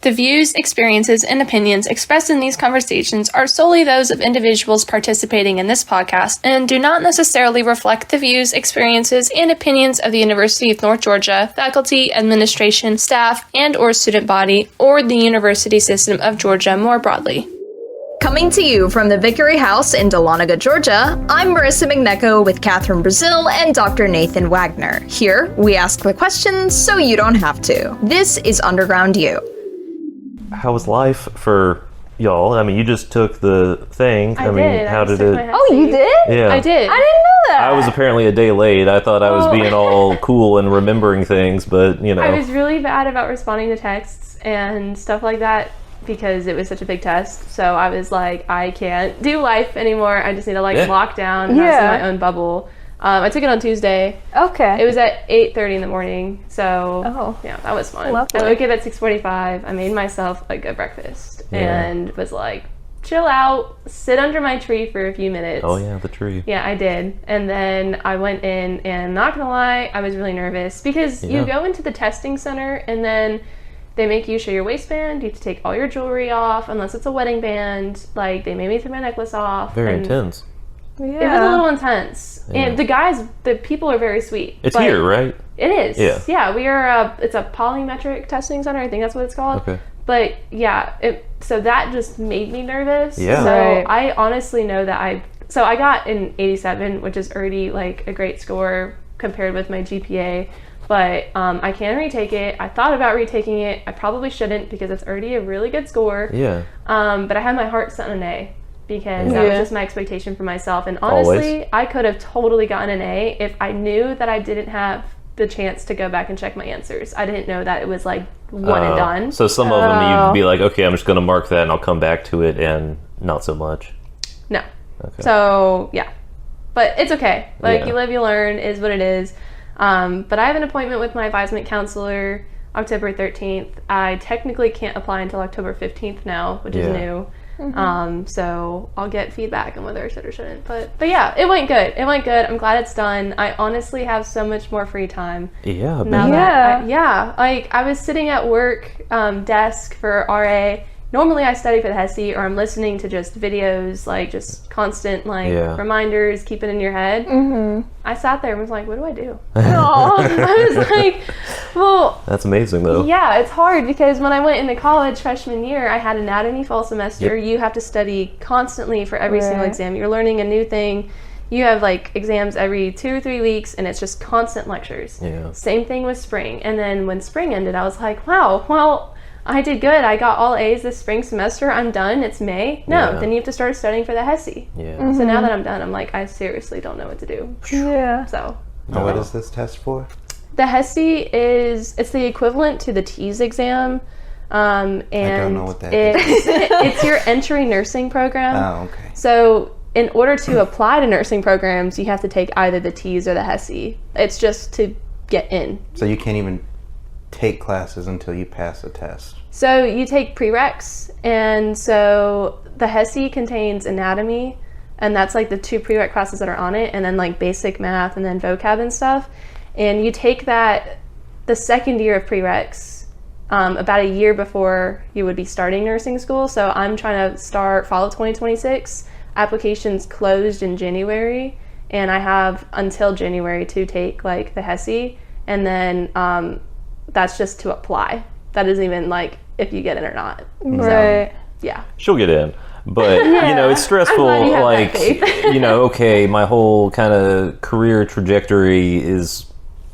The views, experiences, and opinions expressed in these conversations are solely those of individuals participating in this podcast and do not necessarily reflect the views, experiences, and opinions of the University of North Georgia, faculty, administration, staff, and/or student body, or the University System of Georgia more broadly. Coming to you from the Vickery House in Dahlonega, Georgia, I'm Marissa McNeco with Catherine Brazil and Dr. Nathan Wagner. Here, we ask the questions so you don't have to. This is Underground U. How was life for y'all? I mean, you just took the thing. I did. How did it? Oh, you did? Yeah. I did. I didn't know that. I was apparently a day late. I thought I was being all cool and remembering things, but you know. I was really bad about responding to texts and stuff like that because it was such a big test. So I was like, I can't do life anymore. I just need to lock down, have some of my own bubble. I took it on Tuesday. Okay. It was at 8:30 in the morning, so yeah, that was fun. Lovely. I woke up at 6:45. I made myself a good breakfast and was like, chill out, sit under my tree for a few minutes. Oh yeah, the tree. Yeah, I did. And then I went in, and not gonna lie, I was really nervous because you go into the testing center and then they make you show your waistband. You have to take all your jewelry off unless it's a wedding band. Like, they made me take my necklace off. Very intense. Yeah. It was a little intense. Yeah. And the people are very sweet. It's here, right? It is. Yeah. Yeah, we are, it's a polymetric testing center. I think that's what it's called. Okay. But yeah, so that just made me nervous. Yeah. So Right. I honestly know that I got an 87, which is already like a great score compared with my GPA. But I can retake it. I thought about retaking it. I probably shouldn't because it's already a really good score. Yeah. But I had my heart set on an A because that was just my expectation for myself. And honestly, I could have totally gotten an A if I knew that I didn't have the chance to go back and check my answers. I didn't know that it was like one and done. So some of them you'd be like, okay, I'm just going to mark that and I'll come back to it, and not so much. No. Okay. So yeah, but it's okay. Like, Yeah. you live, you learn is what it is. But I have an appointment with my advisement counselor October 13th. I technically can't apply until October 15th now, which is new. So I'll get feedback on whether I should or shouldn't. But yeah, it went good. I'm glad it's done. I honestly have so much more free time. Yeah. Now that like I was sitting at work desk for RA. Normally I study for the HESI, or I'm listening to just videos, like just constant reminders, keep it in your head. I sat there and was like, what do I do? I was like, well, that's amazing though. Yeah, it's hard because when I went into college freshman year, I had anatomy fall semester. You have to study constantly for every single exam. You're learning a new thing. You have like exams every 2 or 3 weeks, and it's just constant lectures. Yeah. Same thing with spring. And then when spring ended, I was like, wow, well, I did good. I got all A's this spring semester. I'm done. It's May. No, then you have to start studying for the HESI. Yeah. So now that I'm done, I'm like, I seriously don't know what to do. Yeah. So. And what is this test for? The HESI it's the equivalent to the TEAS exam. And I don't know what that is. It's your entry nursing program. Oh, okay. So in order to apply to nursing programs, you have to take either the TEAS or the HESI. It's just to get in. So you can't even take classes until you pass a test. So you take prereqs, and so the HESI contains anatomy, and that's like the 2 prereq classes that are on it, and then like basic math and then vocab and stuff. And you take that the second year of prereqs, about a year before you would be starting nursing school. So I'm trying to start fall of 2026. Applications closed in January, and I have until January to take like the HESI, and then that's just to apply. That isn't even like if you get in or not. Right. So, yeah. She'll get in. But, you know, it's stressful, I'm glad you have like, that faith. you know, okay, my whole kind of career trajectory is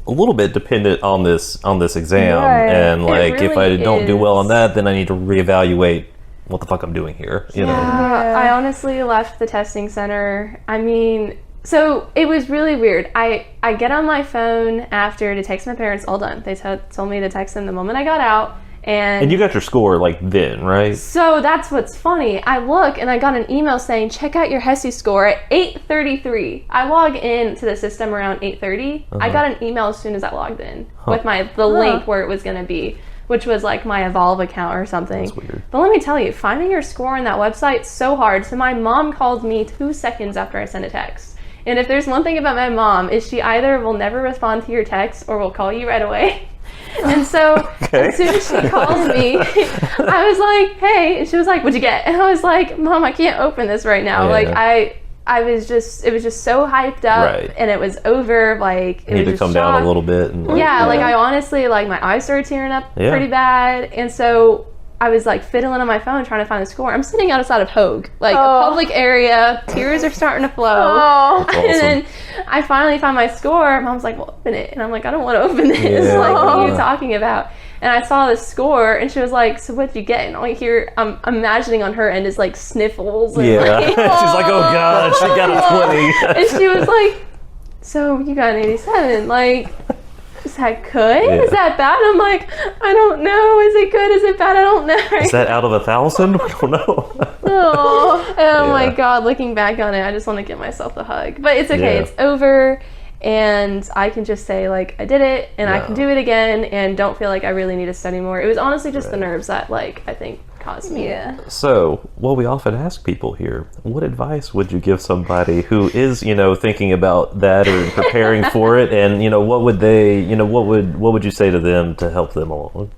a little bit dependent on this exam. Right. And, like, if I really don't do well on is. that, then I need to reevaluate what the fuck I'm doing here, you know? I honestly left the testing center. I mean, so it was really weird. I get on my phone after to text my parents, all done. They told me to text them the moment I got out. And you got your score, like, then, right? So that's what's funny. I look, and I got an email saying, check out your HESI score at 8:33. I log in to the system around 8:30. I got an email as soon as I logged in with the link where it was going to be, which was like my Evolve account or something. That's weird. But let me tell you, finding your score on that website is so hard. So my mom called me 2 seconds after I sent a text. And if there's one thing about my mom, is she either will never respond to your text or will call you right away. And so as soon as she called me, I was like, hey, and she was like, what'd you get? And I was like, Mom, I can't open this right now. Yeah. Like I was just, it was just so hyped up, Right. and it was over. Like, it You need was to just come down shock. a little bit. And Yeah, like I honestly, like my eyes started tearing up Yeah. pretty bad, and so I was like fiddling on my phone trying to find the score. I'm sitting outside of Hogue, like a public area. Tears are starting to flow. That's And awesome. then I finally found my score. Mom's like, well, open it. And I'm like, I don't want to open this. Yeah. Like, what are you talking about? And I saw the score, and she was like, so what'd you get? And all you hear, I'm imagining on her end is like sniffles. And Yeah. like, She's like, oh God, she got a 20. and she was like, so you got an 87. Like, is that good? Yeah. Is that bad? I'm like, I don't know. Is it good? Is it bad? I don't know. Is that out of 1,000? We don't know. Oh my Yeah. God, looking back on it, I just want to give myself a hug. But it's okay. Yeah. It's over. And I can just say, like, I did it, and I can Yeah. do it again, and don't feel like I really need to study more. It was honestly just the nerves that, like, I think caused me. Yeah. So, what we often ask people here, what advice would you give somebody who is, thinking about that or preparing for it? And, what would they, what would you say to them to help them along?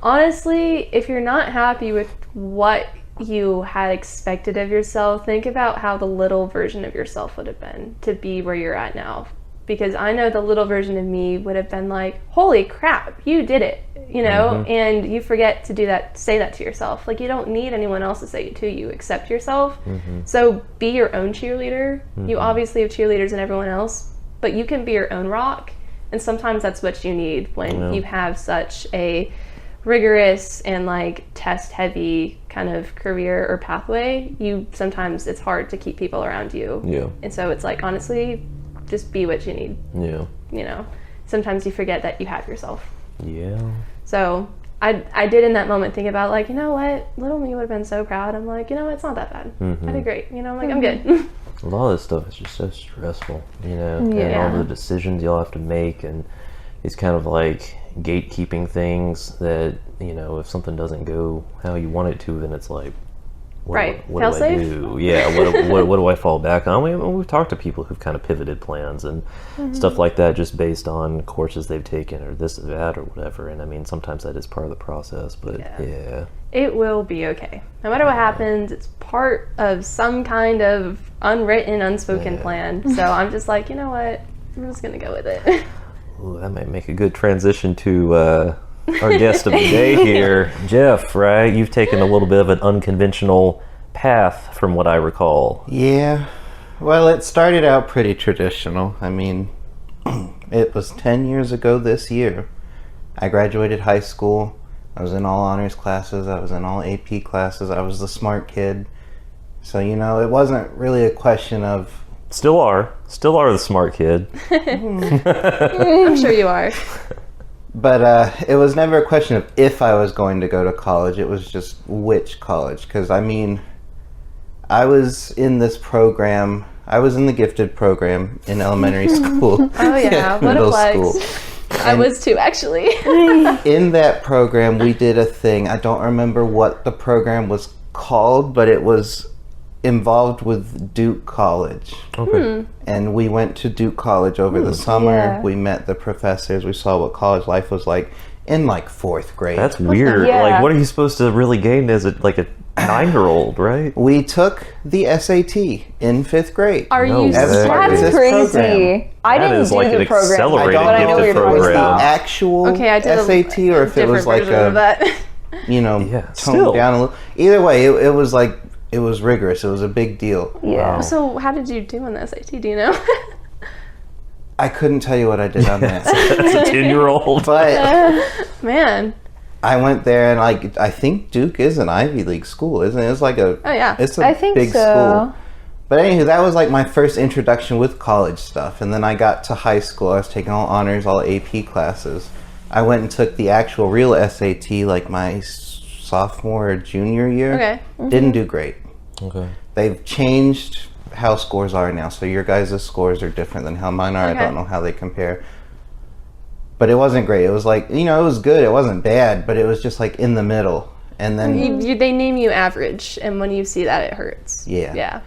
Honestly, if you're not happy with what you had expected of yourself, think about how the little version of yourself would have been to be where you're at now. Because I know the little version of me would have been like, holy crap, you did it, and you forget to do that, say that to yourself. Like, you don't need anyone else to say it to you except yourself. So be your own cheerleader. You obviously have cheerleaders and everyone else, but you can be your own rock. And sometimes that's what you need when you have such a rigorous and like test heavy kind of career or pathway. Sometimes it's hard to keep people around you. Yeah. And so it's like, honestly, just be what you need. Yeah. Sometimes you forget that you have yourself. Yeah. So I did in that moment think about like, you know what, little me would have been so proud. I'm like, it's not that bad. I did great. I'm like, I'm good. A lot of this stuff is just so stressful, and all the decisions you'll have to make, and these kind of like gatekeeping things that, if something doesn't go how you want it to, then it's like, what do I Fail-safe? do? Yeah, what do I fall back on? We've talked to people who've kind of pivoted plans and stuff like that just based on courses they've taken or this or that or whatever. And I mean, sometimes that is part of the process, but yeah. It will be okay. No matter what happens, it's part of some kind of unwritten, unspoken plan. So I'm just like, you know what? I'm just going to go with it. Ooh, that might make a good transition to our guest of the day here, Jeff, right? You've taken a little bit of an unconventional path from what I recall. Yeah. Well, it started out pretty traditional. I mean, it was 10 years ago this year. I graduated high school. I was in all honors classes. I was in all AP classes. I was the smart kid. So, it wasn't really a question of... Still are the smart kid. I'm sure you are. But it was never a question of if I was going to go to college. It was just which college. Because, I mean, I was in this program. I was in the gifted program in elementary school. Oh, yeah. What a middle flex. school. I was too, actually. In that program, we did a thing. I don't remember what the program was called, but it was involved with Duke College. Okay. And we went to Duke College over the summer. We met the professors. We saw what college life was like in like 4th grade. That's weird. Yeah. Like, what are you supposed to really gain as a 9-year-old, right? We took the SAT in 5th grade. Are No you way. As part of That's this crazy. program. I That didn't is do like the an program. accelerated but I know what gifted you're talking program. about. Actual Okay, I did SAT, or if it was different like version of a, that. Yeah, toned still. down a little. Either way, it was like, it was rigorous. It was a big deal. Yeah. So how did you do on the SAT? Do you know? I couldn't tell you what I did on that. That's a 10-year-old. But Man. I went there, and I think Duke is an Ivy League school, isn't it? It's like a Oh, yeah. it's a I think big so. school. But anywho, that was like my first introduction with college stuff. And then I got to high school. I was taking all honors, all AP classes. I went and took the actual real SAT like my sophomore or junior year. Okay. Didn't do great. Okay. They've changed how scores are now. So your guys' scores are different than how mine are. Okay. I don't know how they compare. But it wasn't great. It was like, it was good. It wasn't bad, but it was just like in the middle. And then, They name you average, and when you see that, it hurts. Yeah. Yeah.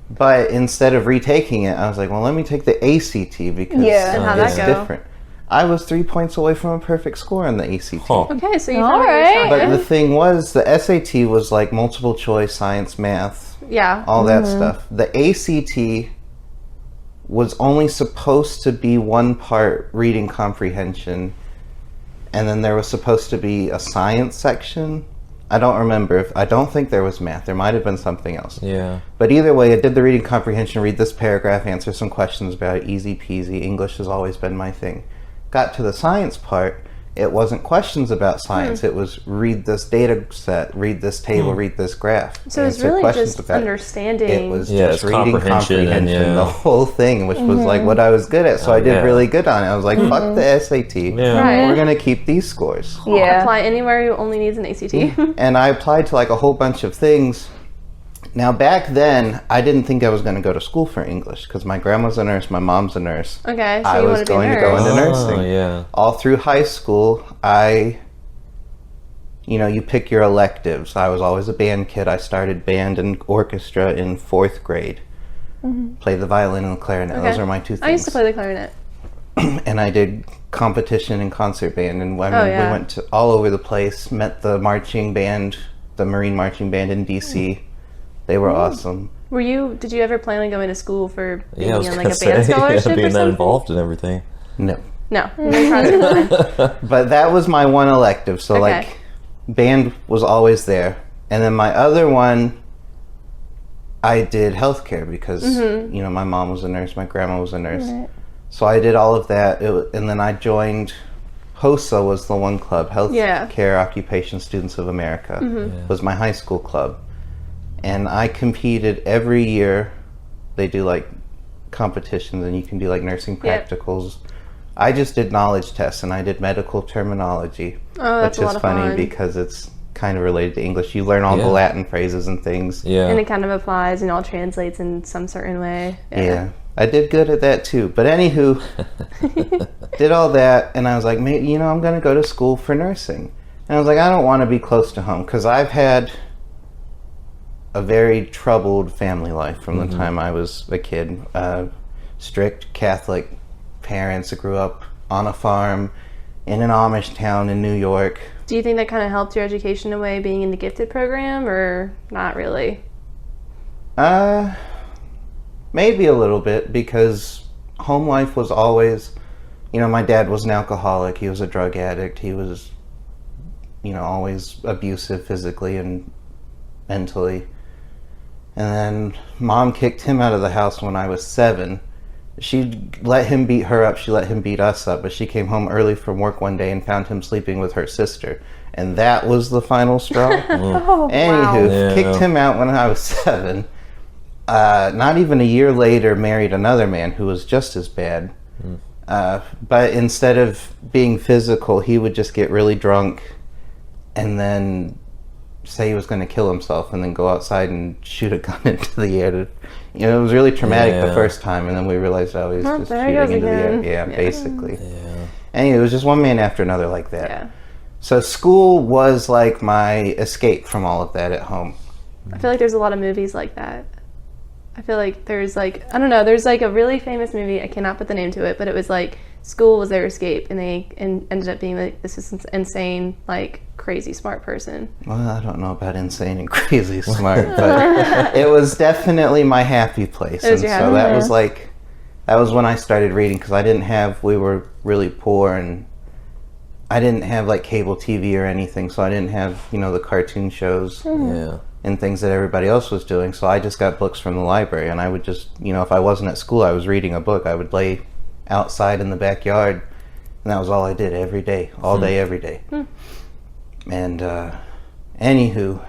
but instead of retaking it, I was like, well, let me take the ACT because Yeah. And how'd it's that go? different. I was 3 points away from a perfect score on the ACT. Huh. Okay, so you All found what you're right. strong But in. the thing was, the SAT was like multiple choice, science, math, Yeah. all that stuff. The ACT was only supposed to be one part reading comprehension, and then there was supposed to be a science section. I don't remember. I don't think there was math. There might have been something else. Yeah. But either way, I did the reading comprehension, read this paragraph, answer some questions about it, easy peasy. English has always been my thing. Got to the science part, it wasn't questions about science. It was read this data set, read this table, read this graph. So it's answer really questions just about it. understanding. It was Yeah, just it's reading comprehension comprehension, and, the whole thing, which was like what I was good at. So I did yeah. really good on it. I was like, fuck the SAT. Yeah. Right. We're going to keep these scores. Yeah. Apply anywhere who only needs an ACT. And I applied to like a whole bunch of things. Now, back then, I didn't think I was going to go to school for English because my grandma's a nurse, my mom's a nurse. Okay, so I you was want to be a going to nurse. go into Oh, nursing. yeah. All through high school, you pick your electives. I was always a band kid. I started band and orchestra in 4th grade. Played the violin and the clarinet. Okay. Those are my two things. I used to play the clarinet. And I did competition and concert band, and Oh, yeah. we went to all over the place. Met the marching band, the Marine marching band in DC. They were awesome. Did you ever plan on going to school for being Yeah, I was in gonna like a say, band scholarship or being that something? involved and everything. No, No. Very fine. but that was my one elective. So Okay. like, band was always there, and then my other one, I did healthcare because my mom was a nurse, my grandma was a nurse, so I did all of that. And then I joined HOSA, was the one club, Healthcare Occupation Students of America, was my high school club, and I competed every year. They do like competitions, and you can do like nursing practicals. I just did knowledge tests, and I did medical terminology, Oh, that's which a is lot of funny fun. because it's kind of related to English. You learn all the Yeah. Latin phrases and things. Yeah. And it kind of applies and all translates in some certain way. Yeah. I did good at that too. But anywho, did all that, and I was like, I'm going to go to school for nursing. And I was like, I don't want to be close to home because I've had a very troubled family life from the time I was a kid. Strict Catholic parents. I grew up on a farm in an Amish town in New York. Do you think that kind of helped your education away being in the gifted program or not really? Maybe a little bit, because home life was always, my dad was an alcoholic. He was a drug addict. He was, always abusive physically and mentally. And then mom kicked him out of the house when I was 7. She let him beat her up. She let him beat us up. But she came home early from work one day and found him sleeping with her sister. And that was the final straw. Anywho, Yeah. kicked him out when I was 7. Not even a year later, married another man who was just as bad. But instead of being physical, he would just get really drunk and then say he was going to kill himself and then go outside and shoot a gun into the air. It was really traumatic the Yeah. first time, and then we realized he was just there he goes shooting into the again. air. Yeah, basically. Yeah. Anyway, it was just one man after another like that. Yeah. So school was like my escape from all of that at home. I feel like there's a lot of movies like that. I feel like there's I don't know, there's a really famous movie, I cannot put the name to it, but it was school was their escape, and they ended up being this is insane, crazy smart person. Well, I don't know about insane and crazy smart, but it was definitely my happy place. It was And your so happy that place. was when I started reading, because we were really poor, and I didn't have cable TV or anything, so I didn't have, the cartoon shows Yeah. and things that everybody else was doing. So I just got books from the library, and I would just, if I wasn't at school, I was reading a book. I would lay outside in the backyard, and that was all I did every day, all day, every day. And anywho,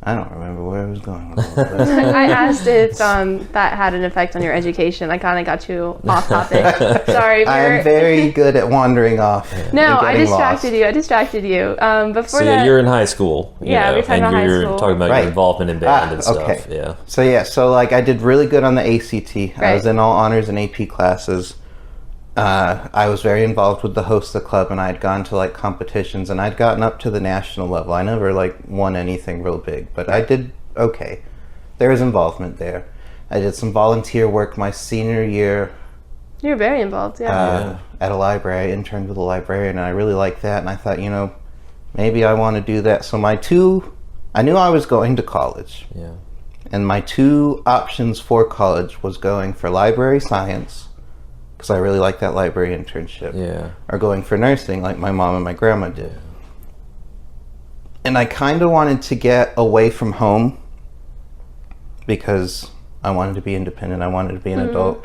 I don't remember where I was going with all this. I asked if that had an effect on your education. I kind of got you off topic. Sorry. I'm very good at wandering off. No, and I getting distracted lost. you. I distracted you. Before So that, you're in high school. you Yeah, know, we're talking and about high you're school. talking about Right. your involvement in band and stuff. Okay. Yeah. So I did really good on the ACT. I Right. was in all honors and AP classes. I was very involved with the HOSA club, and I'd gone to competitions, and I'd gotten up to the national level. I never won anything real big, but I did okay. There was involvement there. I did some volunteer work my senior year You're very involved, yeah. At a library. I interned with a librarian, and I really liked that. And I thought, maybe I want to do that. So I knew I was going to college. Yeah. And my 2 options for college was going for library science, because I really liked that library internship. Yeah. Or going for nursing, like my mom and my grandma did. And I kind of wanted to get away from home because I wanted to be independent. I wanted to be an adult.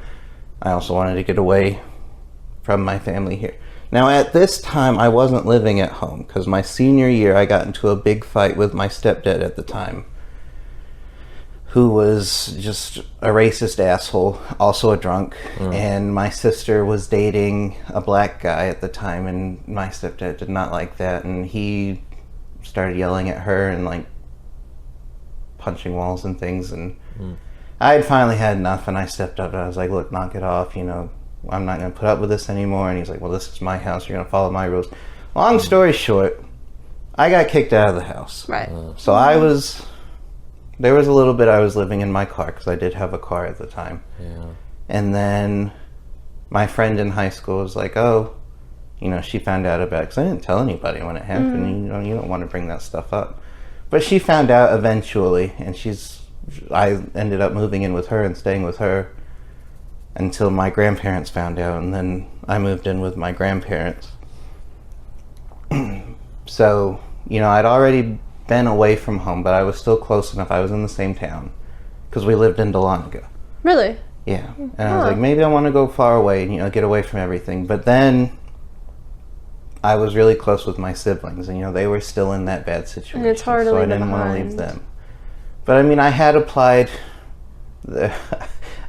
I also wanted to get away from my family here. Now, at this time, I wasn't living at home because my senior year, I got into a big fight with my stepdad at the time, who was just a racist asshole, also a drunk. And my sister was dating a black guy at the time, and my stepdad did not like that. And he started yelling at her and like punching walls and things. And I had finally had enough, and I stepped up and I was like, look, knock it off, I'm not going to put up with this anymore. And he's like, well, this is my house, you're going to follow my rules. Long story short, I got kicked out of the house. Right. So there was a little bit I was living in my car, because I did have a car at the time. Yeah. And then my friend in high school was like, oh, she found out about it, because I didn't tell anybody when it happened. You don't want to bring that stuff up. But she found out eventually, and I ended up moving in with her and staying with her until my grandparents found out, and then I moved in with my grandparents. So, I'd already been away from home, but I was still close enough. I was in the same town, because we lived in Dahlonega. Really? Yeah. And I was like, maybe I want to go far away and, get away from everything. But then I was really close with my siblings, and, they were still in that bad situation. And it's hard to so I leave them didn't want to leave behind. them. But I mean, I had applied.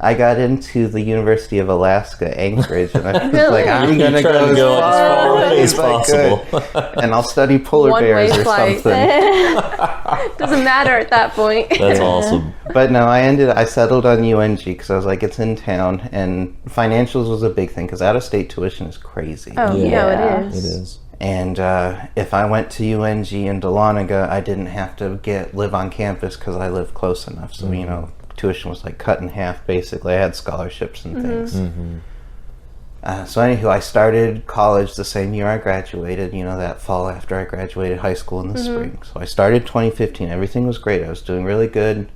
I got into the University of Alaska, Anchorage, and I was like, I'm going to Trying to go go as far away as as I possible. could, and I'll study polar One-way bears or flight. something. Doesn't matter at that point. That's awesome. But no, I settled on UNG because I was like, it's in town, and financials was a big thing because out-of-state tuition is crazy. Oh, Yeah. it is. It is. And if I went to UNG in Dahlonega, I didn't have to live on campus because I lived close enough. So, tuition was like cut in half, basically. I had scholarships and things. So anywho, I started college the same year I graduated, that fall after I graduated high school in the spring. So I started 2015. Everything was great. I was doing really good.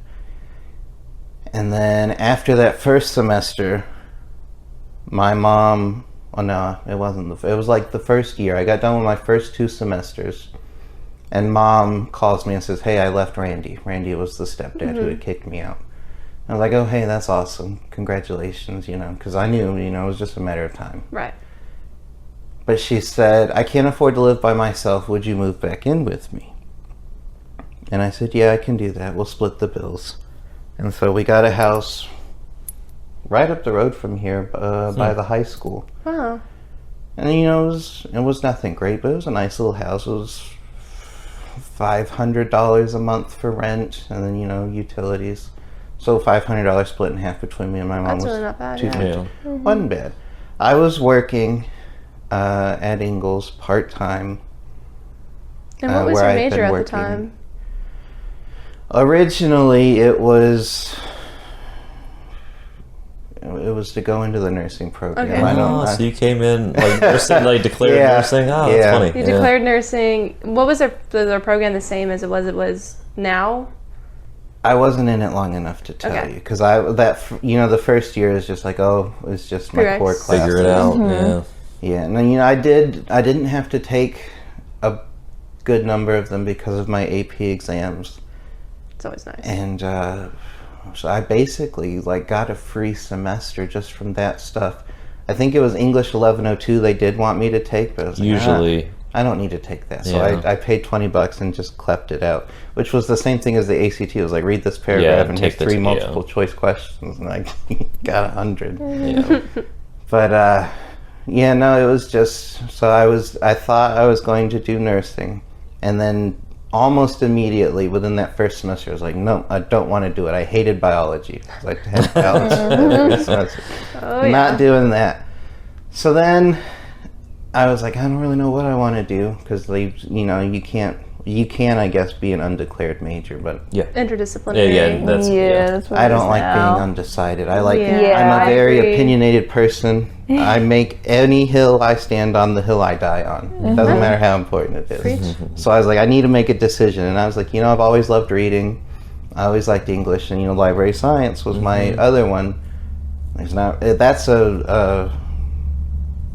And then after that first semester, my mom... Oh, no, it wasn't. It was like the first year. I got done with my first 2 semesters. And Mom calls me and says, hey, I left Randy. Randy was the stepdad who had kicked me out. I was like, oh, hey, that's awesome. Congratulations, because I knew, it was just a matter of time. Right. But she said, I can't afford to live by myself. Would you move back in with me? And I said, yeah, I can do that. We'll split the bills. And so we got a house right up the road from here by the high school. Wow. And, it was nothing great, but it was a nice little house. It was $500 a month for rent, and then, utilities. So $500 split in half between me and my mom. That's was really not bad, $250. Yeah. Wasn't bad. I was working at Ingalls part-time. And what was where your I'd been major at the working. time? Originally, it was to go into the nursing program. Okay. So you came in like nursing, like declared Yeah. nursing. Oh, Yeah. that's funny. You declared nursing. What was their program the same as it was now? I wasn't in it long enough to tell Okay. you, because the first year is just like, it's just my Prereqs. core class. Figure it out. Yeah. Yeah, and then I didn't have to take a good number of them because of my AP exams, It's always nice. and so I basically got a free semester just from that stuff. I think it was English 1102 they did want me to take, but I was like, Usually. I don't need to take that. So Yeah. I paid $20 and just clept it out, which was the same thing as the ACT. It was like, read this paragraph and take here's the 3 t- multiple choice questions, and I got 100. Yeah. But it was just, so I thought I was going to do nursing, and then almost immediately within that first semester I was like, no, I don't want to do it. I hated biology. I had biology every semester. Not doing that. So then I was like, I don't really know what I want to do, because you can't, You can, I guess, be an undeclared major, but Interdisciplinary. Yeah, that's That's what I it is don't like now. being undecided. I'm a I very agree. opinionated person. I make any hill I stand on, the hill I die on. It doesn't matter how important it is. So I was like, I need to make a decision. And I was like, I've always loved reading. I always liked English, and library science was my other one. That's a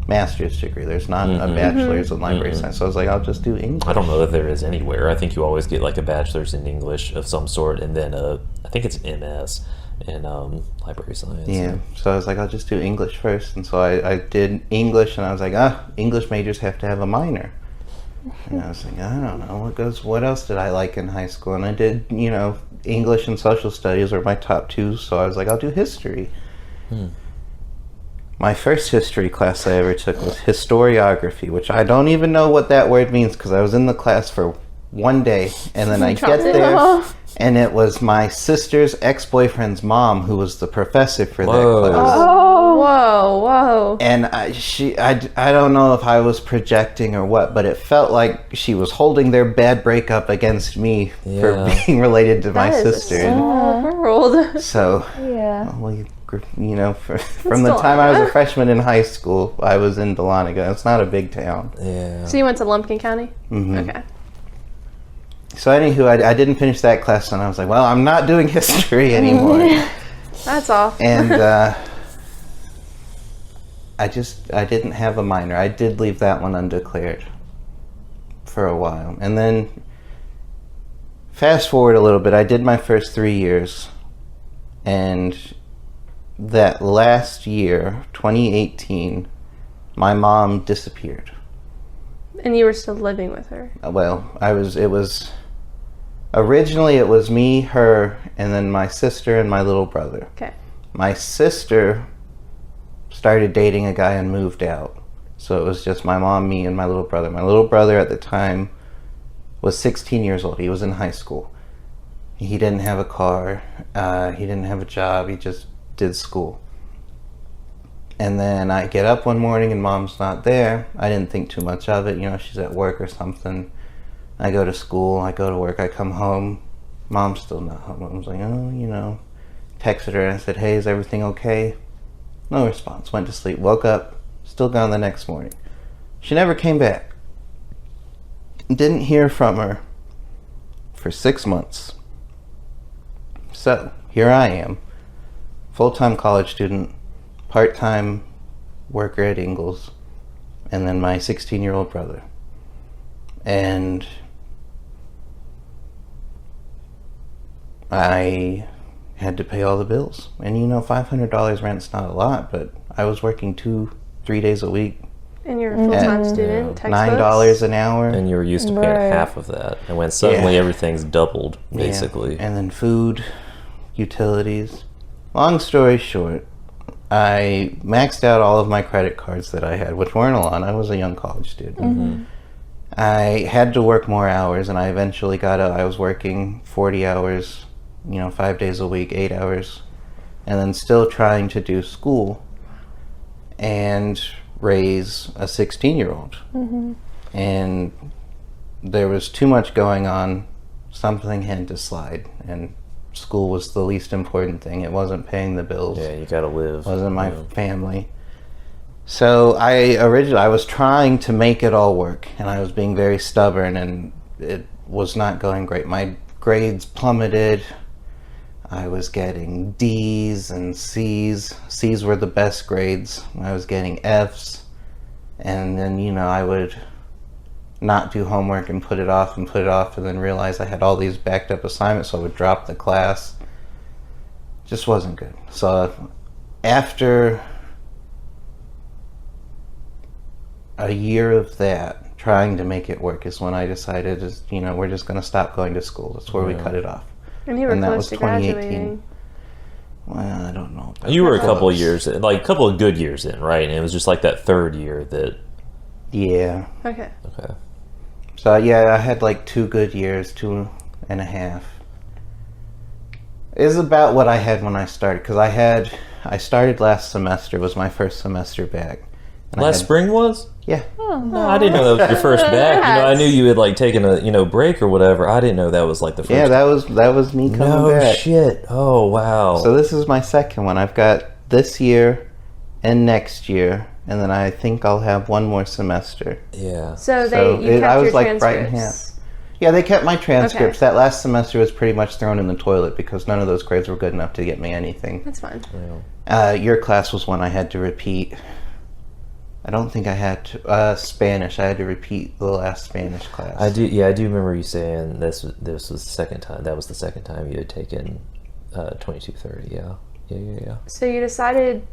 master's degree. There's not a bachelor's in library science. So I was like, I'll just do English. I don't know if there is anywhere. I think you always get like a bachelor's in English of some sort, and then I think it's MS in library science. Yeah. So I was like, I'll just do English first. And so I did English, and I was like, English majors have to have a minor. And I was like, I don't know. What else did I like in high school? And I did, English and social studies were my top two. So I was like, I'll do history. My first history class I ever took was historiography, which I don't even know what that word means because I was in the class for one day, and then I get there, and it was my sister's ex-boyfriend's mom who was the professor for that class. Whoa. And I don't know if I was projecting or what, but it felt like she was holding their bad breakup against me for being related to my sister. World. So, from the time I was a freshman in high school, I was in Dahlonega. It's not a big town. Yeah. So you went to Lumpkin County? Mm-hmm. Okay. So anywho, I didn't finish that class, and I was like, well, I'm not doing history anymore. That's off. And I didn't have a minor. I did leave that one undeclared for a while. And then fast forward a little bit, I did my first 3 years, and that last year, 2018, my mom disappeared. And you were still living with her? Well, originally it was me, her, and then my sister and my little brother. Okay. My sister started dating a guy and moved out. So it was just my mom, me, and my little brother. My little brother at the time was 16 years old. He was in high school. He didn't have a car. He didn't have a job. He just did school. And then I get up one morning and mom's not there. I didn't think too much of it. She's at work or something. I go to school. I go to work. I come home. Mom's still not home. I was like, texted her and I said, hey, is everything okay? No response. Went to sleep. Woke up. Still gone the next morning. She never came back. Didn't hear from her for 6 months. So here I am, full-time college student, part-time worker at Ingalls, and then my 16-year-old brother. And I had to pay all the bills. And $500 rent's not a lot, but I was working 2-3 days a week. And you're a full-time student, textbooks? $9 an hour. And you were used to paying half of that. And when suddenly everything's doubled, basically. Yeah. And then food, utilities. Long story short, I maxed out all of my credit cards that I had, which weren't a lot. I was a young college student. Mm-hmm. I had to work more hours, and I eventually I was working 40 hours, 5 days a week, 8 hours, and then still trying to do school and raise a 16-year-old. Mm-hmm. And there was too much going on. Something had to slide, and school was the least important thing. It wasn't paying the bills. Yeah, you gotta live. It wasn't my family. So I was trying to make it all work, and I was being very stubborn, and it was not going great. My grades plummeted. I was getting D's and C's. C's were the best grades. I was getting F's. And then, I would not do homework and put it off, and then realize I had all these backed up assignments, so I would drop the class. Just wasn't good. So after a year of that, trying to make it work, is when I decided, we're just going to stop going to school. That's where we cut it off. And you were And that close was to 2018. graduating. Well, I don't know. You were a couple of years in, like a couple of good years in, right? And it was just like that third year that... Yeah. Okay. Okay. So, yeah, I had like 2 good years, 2.5. It was about what I had when I started, because I started last semester, was my first semester back, And Last spring was? Yeah. No, I didn't know that was your first back. I knew you had like taken a break or whatever. I didn't know that was like the first. Yeah, that was me coming back. No shit. Oh wow. So this is my second one. I've got this year and next year, and then I think I'll have one more semester. Yeah. So I kept was your like right in half. transcripts. Yeah, they kept my transcripts. Okay. That last semester was pretty much thrown in the toilet because none of those grades were good enough to get me anything. That's fine. Your class was one I had to repeat. I don't think I had to, Spanish. I had to repeat the last Spanish class. I do. Yeah, I do remember you saying this was the second time. That was the second time you had taken 2230. Yeah. So you decided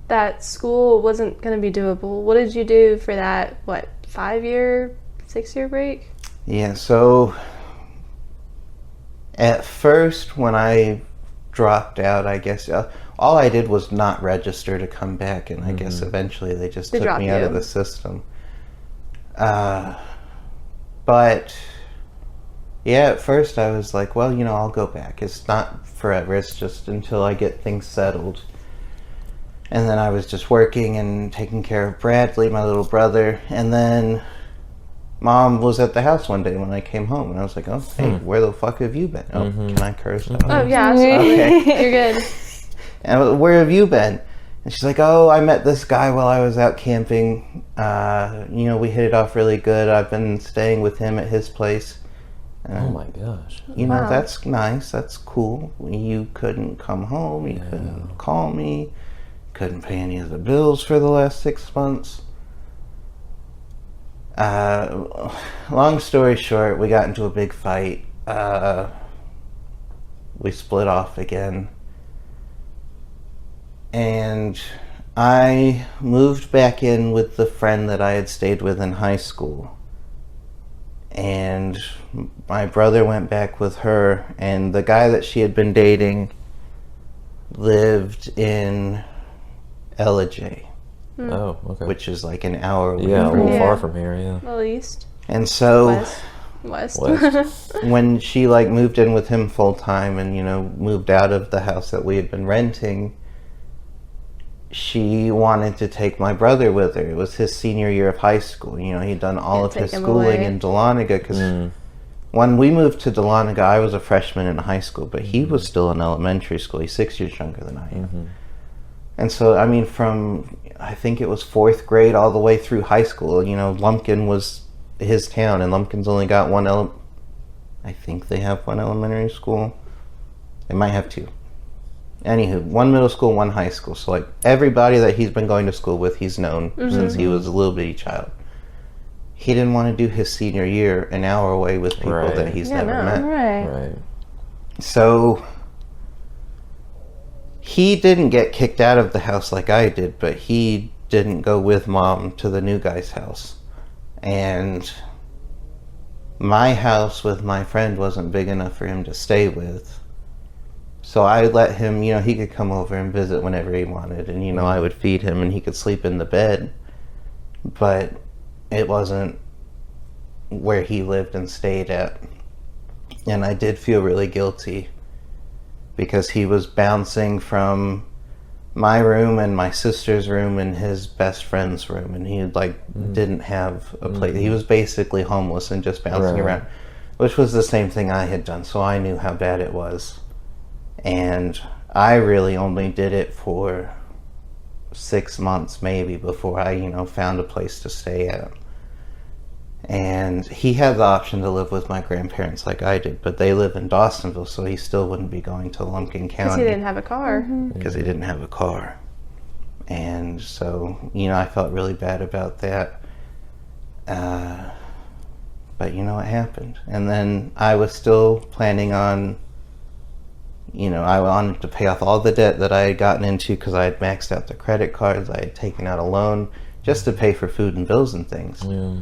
that school wasn't going to be doable. What did you do for that, 5-year, 6-year break? Yeah, so at first when I dropped out, I guess all I did was not register to come back, and I guess eventually they just took me out of the system. But yeah, at first I was like, well, I'll go back. It's not forever. It's just until I get things settled. And then I was just working and taking care of Bradley, my little brother. And then Mom was at the house one day when I came home. And I was like, oh, hey, where the fuck have you been? Oh, can I curse? Oh, yeah, absolutely. Okay. You're good. And where have you been? And she's like, oh, I met this guy while I was out camping. We hit it off really good. I've been staying with him at his place. Oh my gosh. Wow. That's nice. That's cool. You couldn't come home. You couldn't call me. Couldn't pay any of the bills for the last 6 months. Long story short, we got into a big fight. We split off again. And I moved back in with the friend that I had stayed with in high school. And my brother went back with her, and the guy that she had been dating lived in LJ, Oh, okay. which is like an hour away. a from little me. far from here. Yeah. Well, east. And so West. when she moved in with him full time and moved out of the house that we had been renting, she wanted to take my brother with her. It was his senior year of high school. He'd done all of his take him schooling away. in Dahlonega because when we moved to Dahlonega, I was a freshman in high school, but he was still in elementary school. He's 6 years younger than I am. And so, from, I think it was 4th grade all the way through high school, Lumpkin was his town, and Lumpkin's only got I think they have one elementary school. They might have 2. Anywho, 1 middle school, 1 high school. So, everybody that he's been going to school with, he's known since he was a little bitty child. He didn't want to do his senior year an hour away with people that he's never met. Right. So he didn't get kicked out of the house like I did, but he didn't go with Mom to the new guy's house. And my house with my friend wasn't big enough for him to stay with. So I let him, he could come over and visit whenever he wanted. And, I would feed him and he could sleep in the bed. But it wasn't where he lived and stayed at. And I did feel really guilty because he was bouncing from my room and my sister's room and his best friend's room, and he didn't have a place. He was basically homeless and just bouncing around, which was the same thing I had done, so I knew how bad it was. And I really only did it for 6 months maybe before I found a place to stay at. And he had the option to live with my grandparents like I did, but they live in Dawsonville, so he still wouldn't be going to Lumpkin County. Because he didn't have a car. Because he didn't have a car. And so, I felt really bad about that. But it happened. And then I was still planning on, I wanted to pay off all the debt that I had gotten into because I had maxed out the credit cards. I had taken out a loan just to pay for food and bills and things. Yeah.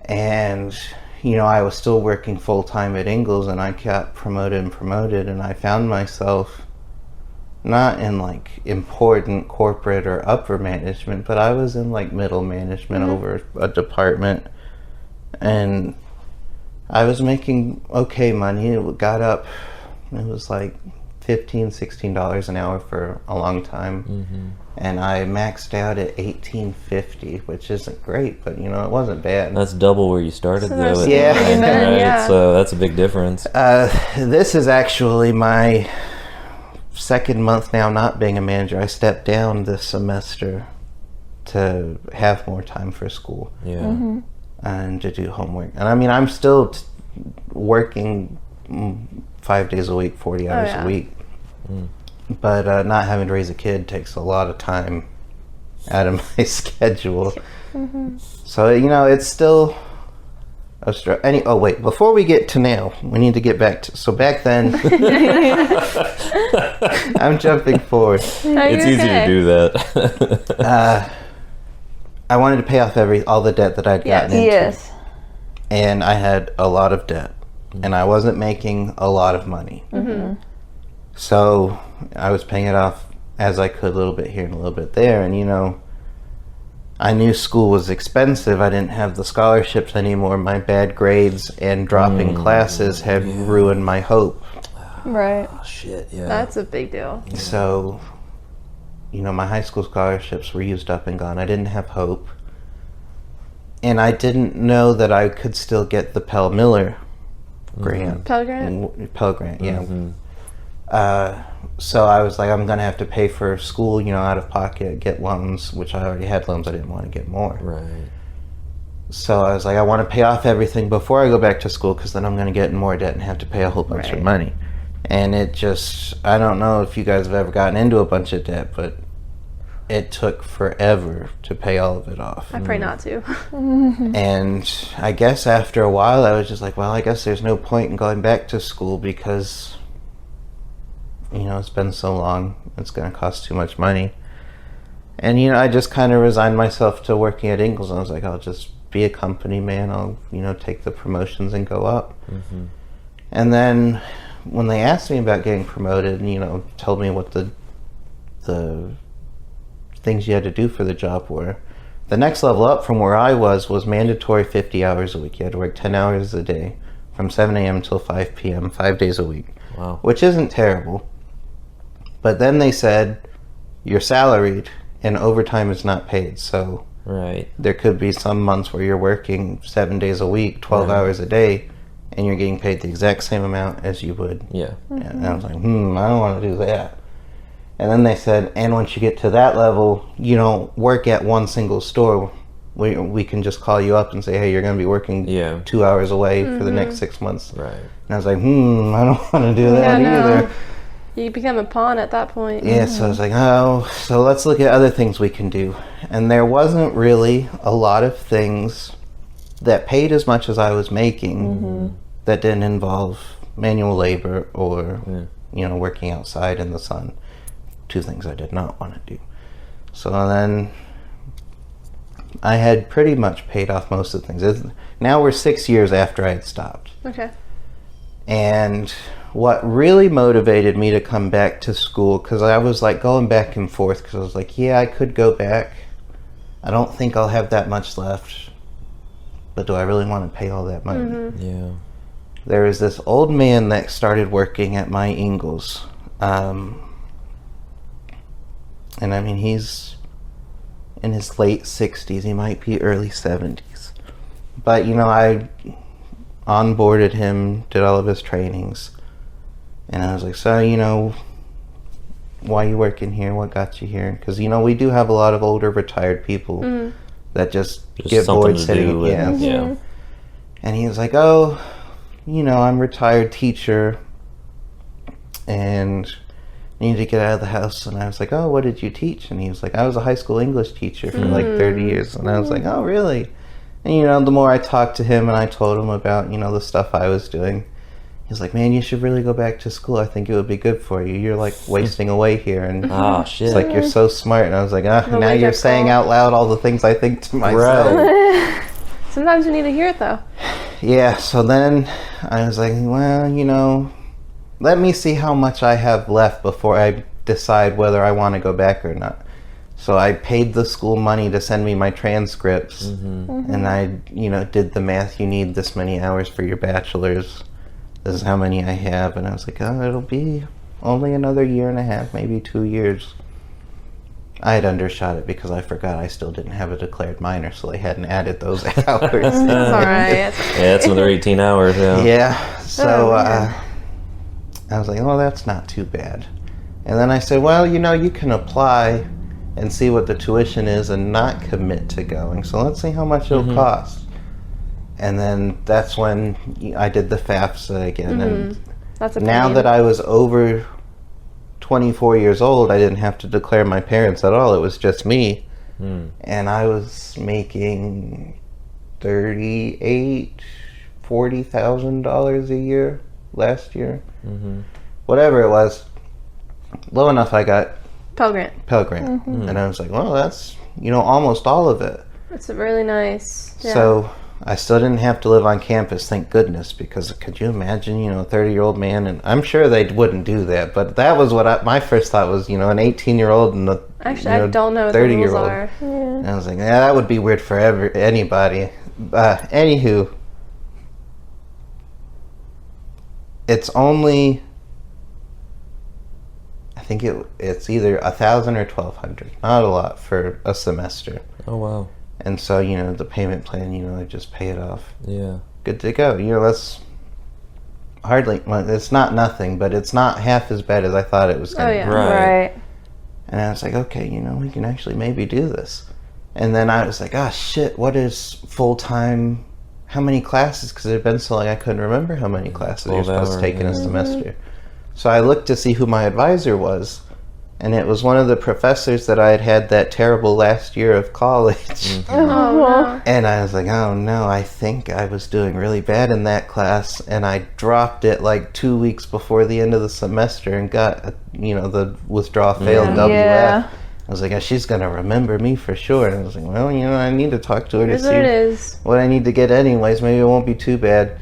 And, I was still working full-time at Ingalls, and I got promoted, and I found myself not in, important corporate or upper management, but I was in, middle management over a department, and I was making okay money. It got up, it was $15, $16 an hour for a long time. and I maxed out at 1850, which isn't great, but it wasn't bad. That's double where you started, So though. there's- Yeah. Right? Yeah. So that's a big difference. This is actually my second month now not being a manager. I stepped down this semester to have more time for school Yeah. and to do homework. And I mean, I'm still working 5 days a week, 40 hours yeah. a week. But not having to raise a kid takes a lot of time out of my schedule. So, it's still oh, wait, before we get to now, we need to get back to... So back then... I'm jumping forward. It's easy to do that. I wanted to pay off all the debt that I'd gotten into. Yes. And I had a lot of debt. And I wasn't making a lot of money. So I was paying it off as I could, a little bit here and a little bit there. And, I knew school was expensive. I didn't have the scholarships anymore. My bad grades and dropping classes had ruined my hope. Right. Oh, shit, yeah. That's a big deal. So, my high school scholarships were used up and gone. I didn't have hope. And I didn't know that I could still get the Pell Miller grant. Pell Grant? Pell Grant, yeah. So I was like, I'm going to have to pay for school, out of pocket, get loans, which I already had loans. I didn't want to get more. Right. So I was like, I want to pay off everything before I go back to school, because then I'm going to get in more debt and have to pay a whole bunch of Right. money. And it just, I don't know if you guys have ever gotten into a bunch of debt, but it took forever to pay all of it off. I pray not to. And I guess after a while, I was just like, well, I guess there's no point in going back to school because, it's been so long. It's going to cost too much money. And, I just kind of resigned myself to working at Ingalls. I was like, I'll just be a company man. I'll, take the promotions and go up. And then when they asked me about getting promoted and, told me what the things you had to do for the job were, the next level up from where I was mandatory 50 hours a week. You had to work 10 hours a day from 7 a.m. until 5 p.m., 5 days a week. Wow. Which isn't terrible. But then they said, you're salaried and overtime is not paid. So Right. there could be some months where you're working 7 days a week, 12 hours a day, and you're getting paid the exact same amount as you would. Yeah. And I was like, I don't want to do that. And then they said, and once you get to that level, you don't work at one single store. We can just call you up and say, hey, you're going to be working 2 hours away for the next 6 months. Right. And I was like, I don't want to do that either. You become a pawn at that point. Yeah, so I was like, so let's look at other things we can do. And there wasn't really a lot of things that paid as much as I was making that didn't involve manual labor or, working outside in the sun. Two things I did not want to do. So then I had pretty much paid off most of the things. Now we're 6 years after I had stopped. Okay. And what really motivated me to come back to school, because I was like going back and forth, because I was like, yeah, I could go back. I don't think I'll have that much left. But do I really want to pay all that money? Yeah. There was this old man that started working at my Ingalls. And I mean, he's in his late 60s. He might be early 70s. But, I onboarded him, did all of his trainings. And I was like, so, why are you working here? What got you here? Because, we do have a lot of older retired people that just get something bored to sitting. do and- yeah. And he was like, I'm a retired teacher and I need to get out of the house. And I was like, what did you teach? And he was like, I was a high school English teacher for like 30 years. And I was like, oh, really? And, the more I talked to him and I told him about, the stuff I was doing, he was like, man, you should really go back to school. I think it would be good for you. You're like wasting away here. And Oh, shit. it's like, you're so smart. And I was like, now wake you're up saying call. out loud all the things I think to myself. Right. Sometimes you need to hear it though. Yeah, so then I was like, well, let me see how much I have left before I decide whether I want to go back or not. So I paid the school money to send me my transcripts, and I, did the math. You need this many hours for your bachelor's. This is how many I have. And I was like, it'll be only another year and a half, maybe 2 years. I had undershot it because I forgot I still didn't have a declared minor, so they hadn't added those hours. It's all right. Yeah, it's when they're 18 hours. Yeah. Yeah, so man. I was like, oh, that's not too bad. And then I said, well, you can apply and see what the tuition is and not commit to going. So let's see how much it'll cost. And then that's when I did the FAFSA again. And That's a now pain. that I was over 24 years old, I didn't have to declare my parents at all. It was just me. And I was making $40,000 a year last year. Whatever it was, low enough I got Pell Grant. Pell Grant. And I was like, well, that's, almost all of it. It's a really nice. Yeah. So I still didn't have to live on campus, thank goodness, because could you imagine, a 30-year-old man, and I'm sure they wouldn't do that, but that was what my first thought was, an 18-year-old and a Actually, I don't know what the rules 30-year-old. are. And I was like, yeah, that would be weird for anybody. Anywho, it's only, I think it's either 1,000 or 1,200. Not a lot for a semester. Oh, wow. And so, the payment plan, I just pay it off. Yeah. Good to go. That's hardly, well, it's not nothing, but it's not half as bad as I thought it was going to yeah. be. Right. And I was like, okay, we can actually maybe do this. And then I was like, oh shit, what is full-time, how many classes? Because it had been so long I couldn't remember how many classes you're supposed to take in a semester. So I looked to see who my advisor was, and it was one of the professors that I had had that terrible last year of college. Oh, no. And I was like, oh no, I think I was doing really bad in that class, and I dropped it like 2 weeks before the end of the semester and got, the withdraw failed WF. Yeah. I was like, she's going to remember me for sure. And I was like, well, I need to talk to her to Here's what it see is. what I need to get anyways. Maybe it won't be too bad.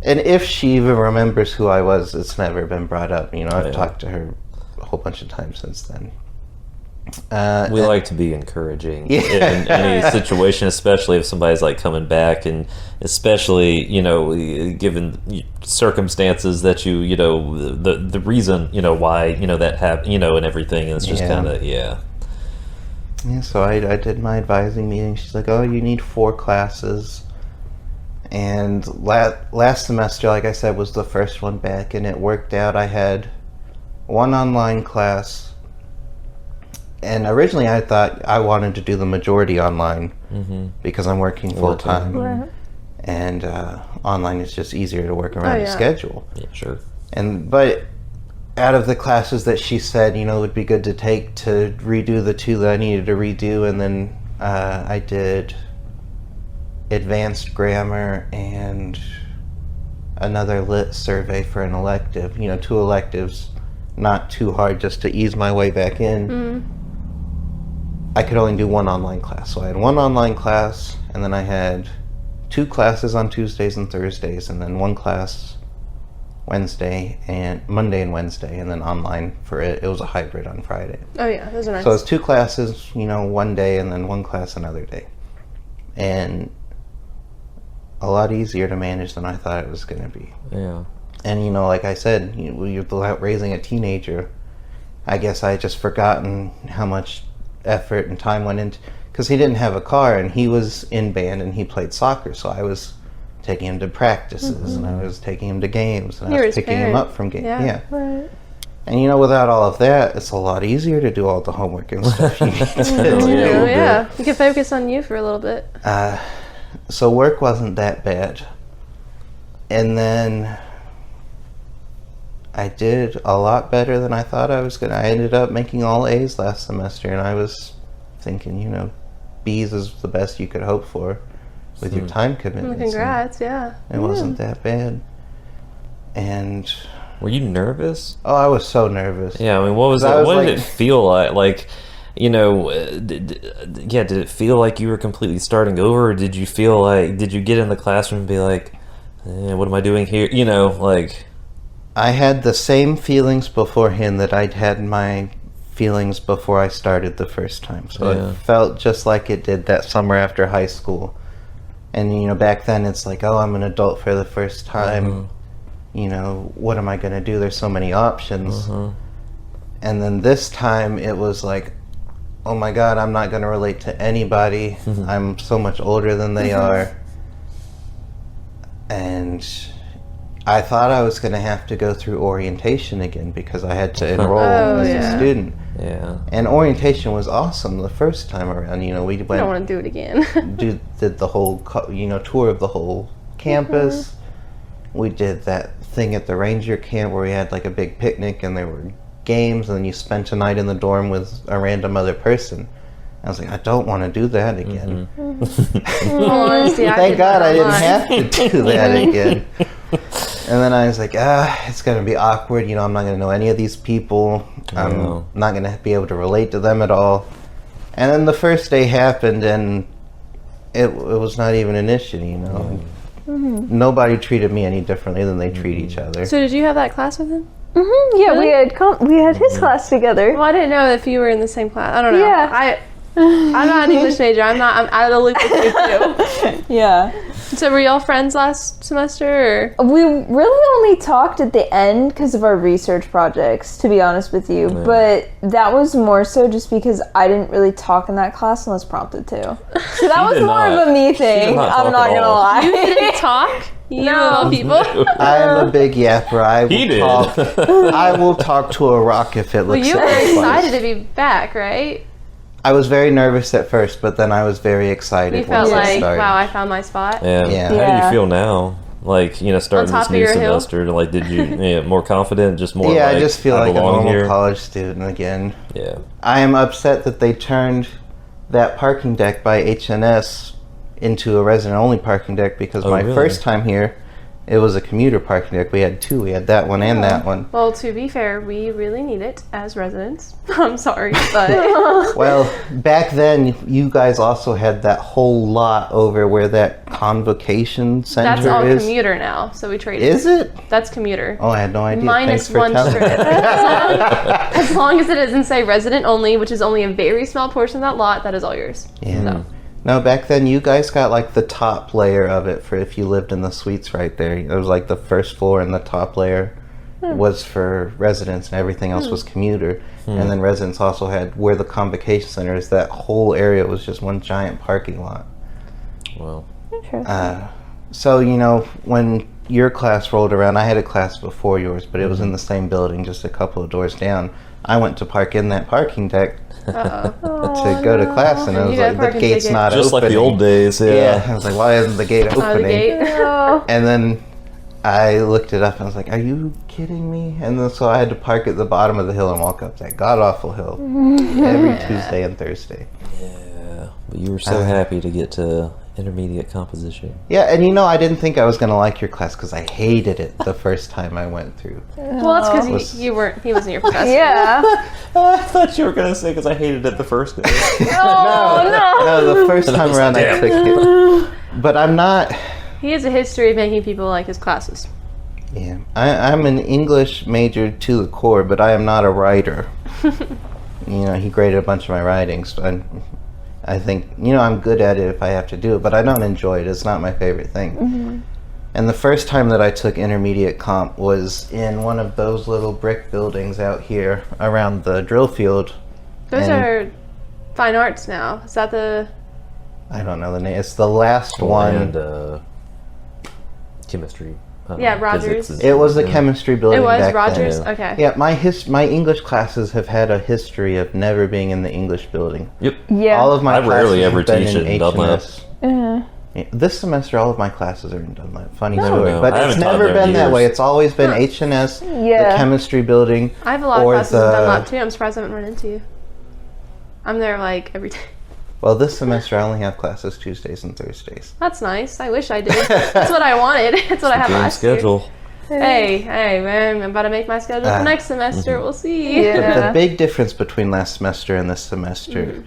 And if she even remembers who I was, it's never been brought up. I've talked to her a whole bunch of times since then. We like to be encouraging Yeah. in any situation, especially if somebody's like coming back, and especially given circumstances that the reason why that happened and everything. And it's just kind of Yeah, so I did my advising meeting. She's like, oh, you need 4 classes. And last semester, like I said, was the first one back, and it worked out. I had 1 online class, and originally I thought I wanted to do the majority online because I'm working full-time. Right. And online is just easier to work around the schedule. Yeah, sure. But out of the classes that she said, would be good to take to redo the 2 that I needed to redo, and then I did advanced grammar and another lit survey for an elective. 2 electives, not too hard, just to ease my way back in. I could only do 1 online class. So I had 1 online class, and then I had 2 classes on Tuesdays and Thursdays, and then 1 class Monday and Wednesday, and then online for it. It was a hybrid on Friday. Oh, yeah. Those are nice. So it's 2 classes, 1 day, and then 1 class another day. And a lot easier to manage than I thought it was going to be. Yeah. And, like I said, without raising a teenager, I guess I had just forgotten how much effort and time went into, because he didn't have a car, and he was in band, and he played soccer, so I was taking him to practices, and I was taking him to games, and I was picking him up from games. Yeah. Right. And without all of that, it's a lot easier to do all the homework and stuff you need to do. Yeah. You can focus on you for a little bit. So work wasn't that bad. And then I did a lot better than I thought I was going to. I ended up making all A's last semester, and I was thinking, B's is the best you could hope for with your time commitments. Congrats, yeah. It wasn't that bad. And Were you nervous? oh, I was so nervous. Yeah, I mean, what was I it? was What like- did it feel like? Like, did it feel like you were completely starting over, or did you feel like, did you get in the classroom and be like, what am I doing here? I had the same feelings beforehand that I'd had my feelings before I started the first time. So Yeah. it felt just like it did that summer after high school. And, back then it's like, oh, I'm an adult for the first time. What am I going to do? There's so many options. And then this time it was like, oh my God, I'm not going to relate to anybody. I'm so much older than they are. And I thought I was going to have to go through orientation again because I had to enroll as a student. Yeah. And orientation was awesome the first time around. You know, we I don't want went, to do it again. did the whole, tour of the whole campus. We did that thing at the ranger camp where we had like a big picnic and there were games, and then you spent a night in the dorm with a random other person. I was like, I don't want to do that again. Honestly, Thank God I didn't have to do that again. And then I was like, it's going to be awkward. You know, I'm not going to know any of these people. I'm not going to be able to relate to them at all. And then the first day happened, and it was not even an issue, you know. Nobody treated me any differently than they treat each other. So did you have that class with him? Yeah, Really? we had his class together. Well, I didn't know if you were in the same class. I don't know. Yeah. I'm not an English major. I'm out of the loop with you too. Yeah. So were y'all friends last semester? Or? We really only talked at the end because of our research projects, to be honest with you. Yeah. But that was more so just because I didn't really talk in that class unless prompted to. So that was did more not. of a me She thing. did not talk I'm not at gonna all. lie. You didn't talk? You little people? I am a big yapper. I will He did. talk. I will talk to a rock if it Well, looks you were at me excited twice. to be back, right? I was very nervous at first, but then I was very excited You felt once it like, started. wow, I found my spot. Yeah. Yeah. How do Yeah. you feel now? Like, starting top this of new your hill? semester, like, did you more confident, just more Yeah, like, I just feel I like a belong normal here? college student again. Yeah. I am upset that they turned that parking deck by HNS into a resident-only parking deck because Oh, my really? first time here, it was a commuter parking deck. We had two. We had that one and that one. Well, to be fair, we really need it as residents. I'm sorry, but Well, back then, you guys also had that whole lot over where that convocation center that's all is. commuter now, so we traded. Is it? That's commuter. Oh, I had no idea. Minus Thanks for one telling strip. me. As long as it doesn't say resident only, which is only a very small portion of that lot, that is all yours. Yeah. No, back then you guys got like the top layer of it for if you lived in the suites right there. It was like the first floor and the top layer was for residents and everything else was commuter. And then residents also had where the convocation center is. That whole area was just one giant parking lot. Well, So, when your class rolled around, I had a class before yours, but it was in the same building, just a couple of doors down. I went to park in that parking deck to go to class, and I You was got a like, the parking gate's ticket. not just opening. like the old days, Yeah, I was like, why isn't the gate Out of the opening? gate. And then I looked it up and I was like, are you kidding me? And then so I had to park at the bottom of the hill and walk up that god-awful hill every Tuesday and Thursday. yeah. But you were so happy to get to intermediate composition. Yeah, and I didn't think I was going to like your class because I hated it the first time I went through. Well, that's because Was- he wasn't your professor. Yeah. I thought you were going to say because I hated it the first day. No, the first time around I took it. But I'm not... He has a history of making people like his classes. Yeah, I'm an English major to the core, but I am not a writer. He graded a bunch of my writings, but I think, I'm good at it if I have to do it, but I don't enjoy it. It's not my favorite thing. And the first time that I took intermediate comp was in one of those little brick buildings out here around the drill field. Those And- are fine arts now. Is that the... I don't know the name. It's the last one. And chemistry. Yeah, Rogers. physics is- It was the chemistry building. It was back Rogers? Then. Okay. Yeah, my English classes have had a history of never being in the English building. Yep. Yeah. All of my I rarely classes ever have been teach in it in Dunlap. H&S. Yeah. Yeah, this semester, all of my classes are in Dunlap. Funny No, story, no, but I it's haven't taught never there in been that years. way. It's always been H&S, Yeah. the chemistry building. I have a lot of or classes in the- Dunlap too. I'm surprised I haven't run into you. I'm there like every day. Well, this semester I only have classes Tuesdays and Thursdays. That's nice. I wish I did. That's what I wanted. That's what I had Dream last year. schedule. Hey, man, I'm about to make my schedule for next semester. We'll see. Yeah. The big difference between last semester and this semester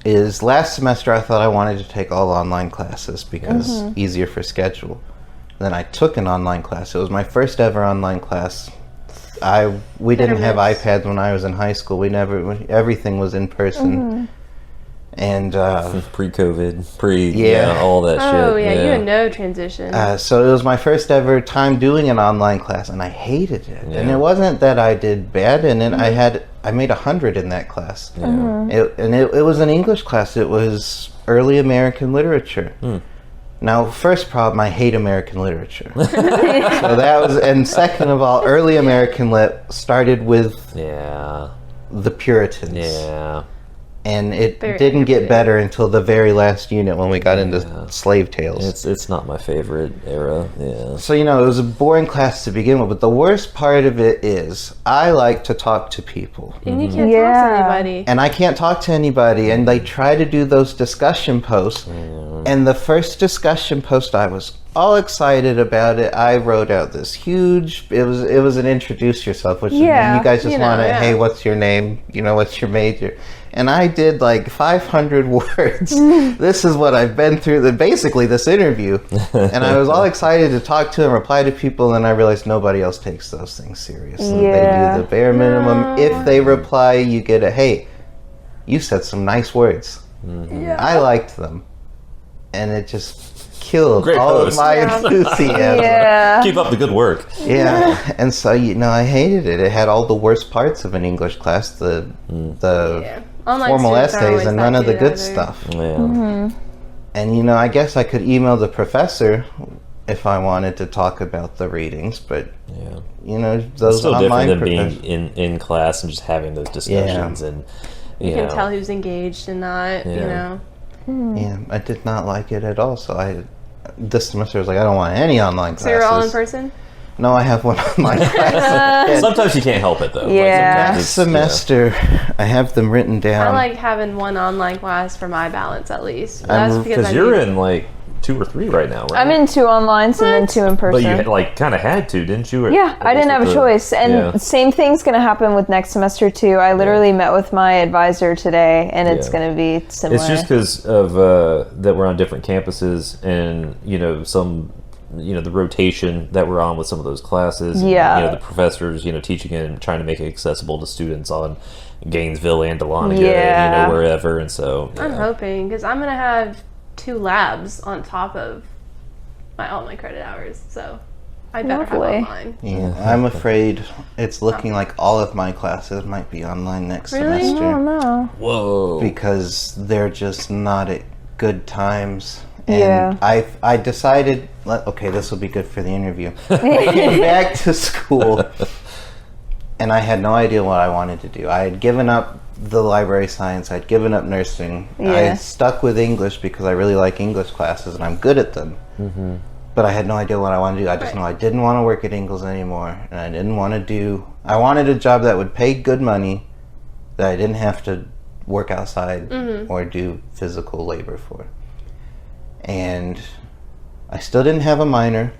is last semester I thought I wanted to take all online classes because easier for schedule. Then I took an online class. It was my first ever online class. We didn't have miss. iPads when I was in high school. Everything was in person. And Pre-COVID, Yeah. all that shit. Oh yeah, you had no transition. so it was my first ever time doing an online class, and I hated it. And Yeah. it wasn't that I did bad in it. I made 100 in that class. It was an English class. It was early American literature. Now, first problem, I hate American literature. So that was, and second of all, early American lit started with Yeah. the Puritans. Yeah. And it Very didn't get interesting. better until the very last unit when we got into slave tales. It's not my favorite era. Yeah. So, it was a boring class to begin with, but the worst part of it is I like to talk to people. and you can't talk Yeah. to anybody. And I can't talk to anybody, and they try to do those discussion posts. And the first discussion post, I was all excited about it. I wrote out this huge. It was an introduce yourself, which Yeah, you guys just you know, want to. yeah. Hey, what's your name? What's your major? And I did like 500 words. This is what I've been through. Basically, this interview, and I was all excited to talk to and reply to people. And I realized nobody else takes those things seriously. Yeah. They do the bare minimum. If they reply, you get a hey. You said some nice words. I liked them, and it just killed Great all post. of my enthusiasm. Yeah. Keep up the good work. Yeah, and so I hated it. It had all the worst parts of an English class, the Yeah. Online formal students aren't essays, always and that none of the good either. stuff. Yeah. And I guess I could email the professor if I wanted to talk about the readings, but Yeah. those It's still online different than professors. being in class and just having those discussions and You can tell who's engaged and not. Yeah. Yeah, I did not like it at all. So this semester I was like, I don't want any online classes. So you're all in person? No, I have one online class. Sometimes you can't help it though. Yeah. Next semester, I have them written down. I like having one online class for my balance at least. But I'm- that's because because you're in like 2 or 3 right now, right? I'm in 2 online and then 2 in person. But you like kind of had to, didn't you? Yeah, I didn't have a choice. And Yeah. same thing's going to happen with next semester too. I literally met with my advisor today and it's Yeah. going to be similar. It's just because of that we're on different campuses and some the rotation that we're on with some of those classes. and, Yeah. the professors teaching and trying to make it accessible to students on Gainesville and Dahlonega, Yeah. wherever. And so I'm hoping because I'm gonna have 2 labs on top of all my credit hours, so I better have Lovely. online. Yeah, I'm afraid it's looking like all of my classes might be online next Really? semester Oh no. whoa. because they're just not at good times. And Yeah. I decided, okay, this will be good for the interview. I came back to school and I had no idea what I wanted to do. I had given up the library science. I'd given up nursing. I Yeah. had stuck with English because I really like English classes and I'm good at them. But I had no idea what I wanted to do. I just know I didn't want to work at Ingalls anymore, and I didn't want to I wanted a job that would pay good money, that I didn't have to work outside or do physical labor for. And I still didn't have a minor.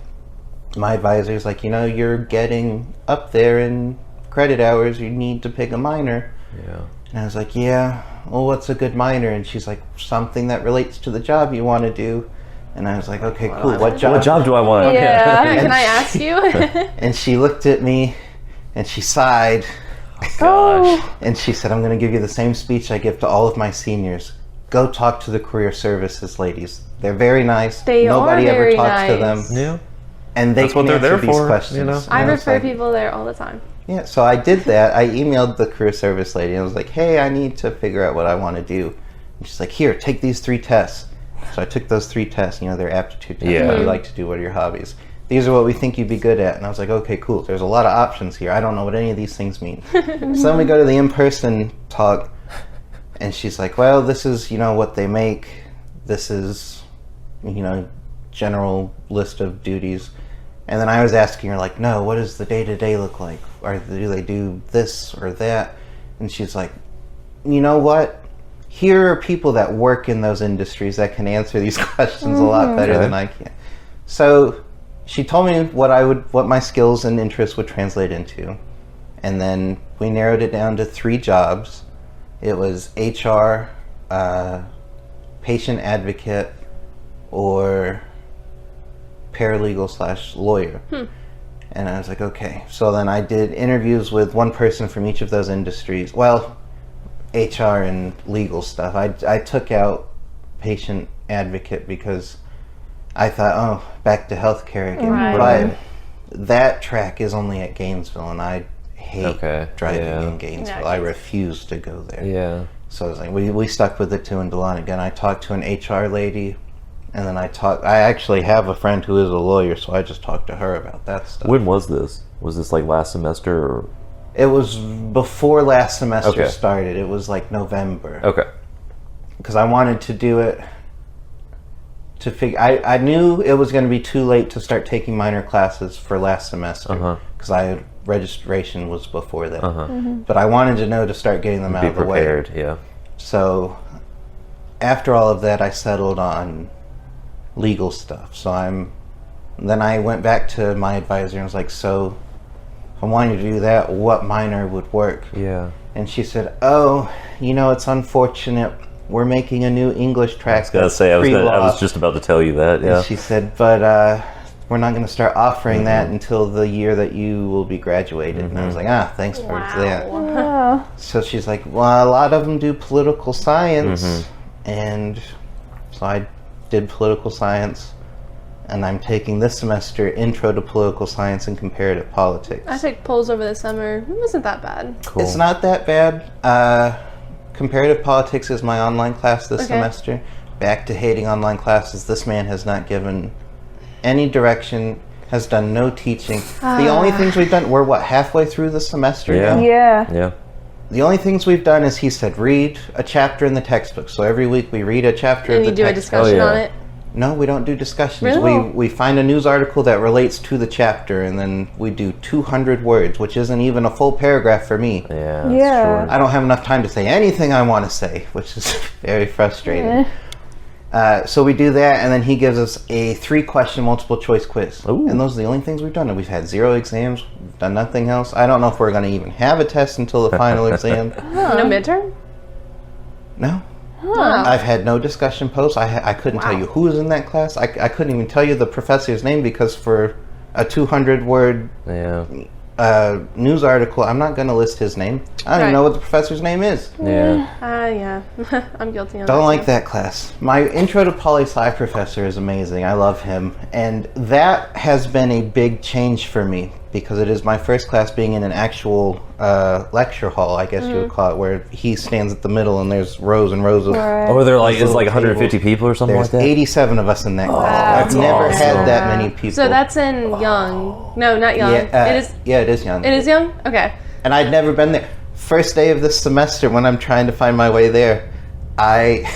My advisor was like, you're getting up there in credit hours. You need to pick a minor. Yeah. And I was like, yeah, well, what's a good minor? And she's like, something that relates to the job you want to do. And I was like, okay, cool. What job? What job do I want? Yeah. Can I ask you? And she looked at me and she sighed Oh. and she said, I'm going to give you the same speech I give to all of my seniors. Go talk to the career services ladies. They're very nice. They Nobody are ever very talks to nice. them. Yeah. And they That's can what they're answer there these for, questions. I And was refer like, people there all the time. Yeah, so I did that. I emailed the career service lady and I was like, hey, I need to figure out what I want to do. And she's like, here, take these 3 tests. So I took those 3 tests, they're aptitude tests. Yeah. What do you like to do? What are your hobbies? These are what we think you'd be good at. And I was like, okay, cool. There's a lot of options here. I don't know what any of these things mean. So then we go to the in-person talk and she's like, well, this is, what they make. This is, general list of duties. And then I was asking her, like, no, what does the day-to-day look like? Or do they do this or that? And she's like, you know what? Here are people that work in those industries that can answer these questions a lot better than I can. So she told me what my skills and interests would translate into. And then we narrowed it down to 3 jobs. It was HR, patient advocate, or paralegal/lawyer. And I was like, okay. So then I did interviews with one person from each of those industries. Well, HR and legal stuff. I took out patient advocate because I thought, oh, back to healthcare again. Right. But that track is only at Gainesville, and I hate driving in Gainesville. Yeah, I refuse to go there. Yeah. So I was like, we stuck with it too in Dahlonega. And I talked to an HR lady, and then I actually have a friend who is a lawyer, so I just talked to her about that stuff. When was this? Was this like last semester? Or? It was before last semester started. It was like November. Okay. Because I wanted to do it to figure. I knew it was going to be too late to start taking minor classes for last semester because registration was before that. But I wanted to know to start getting them out of the way. Be prepared, yeah. So after all of that, I settled on legal stuff. Then I went back to my advisor and was like, so if I wanted to do that, what minor would work? Yeah. And she said, oh, it's unfortunate. We're making a new English track. I was just about to tell you that, yeah. And she said, but we're not going to start offering that until the year that you will be graduated. And I was like, thanks for that. Wow. So she's like, well, a lot of them do political science. And so I did political science. And I'm taking this semester Intro to Political Science and Comparative Politics. I took polls over the summer. It wasn't that bad. Cool. It's not that bad. Comparative Politics is my online class this semester. Back to hating online classes. This man has not given any direction, has done no teaching. The only things we've done, we're halfway through the semester now? Yeah. The only things we've done is he said, read a chapter in the textbook. So every week we read a chapter of the textbook. And you do a discussion on it? No, we don't do discussions. Really? We find a news article that relates to the chapter, and then we do 200 words, which isn't even a full paragraph for me. Yeah, that's short. I don't have enough time to say anything I want to say, which is very frustrating. So we do that, and then he gives us a 3-question multiple choice quiz. Ooh. And those are the only things we've done. And we've had 0 exams, we've done nothing else. I don't know if we're going to even have a test until the final exam. No midterm? No. I've had no discussion posts. I couldn't tell you who was in that class. I couldn't even tell you the professor's name because for a 200-word news article, I'm not going to list his name. I don't even know what the professor's name is. Yeah. I'm guilty on that. Don't like that class. My Intro to Poli-Sci professor is amazing. I love him. And that has been a big change for me because it is my first class being in an actual lecture hall, I guess you would call it, where he stands at the middle and there's rows and rows of... Oh, there is like 150 people or something like that? There's 87 of us in that class. I've never had that many people. So that's in Young. No, not Young. It is Young. It is Young? Okay. And I'd never been there. First day of this semester, when I'm trying to find my way there, I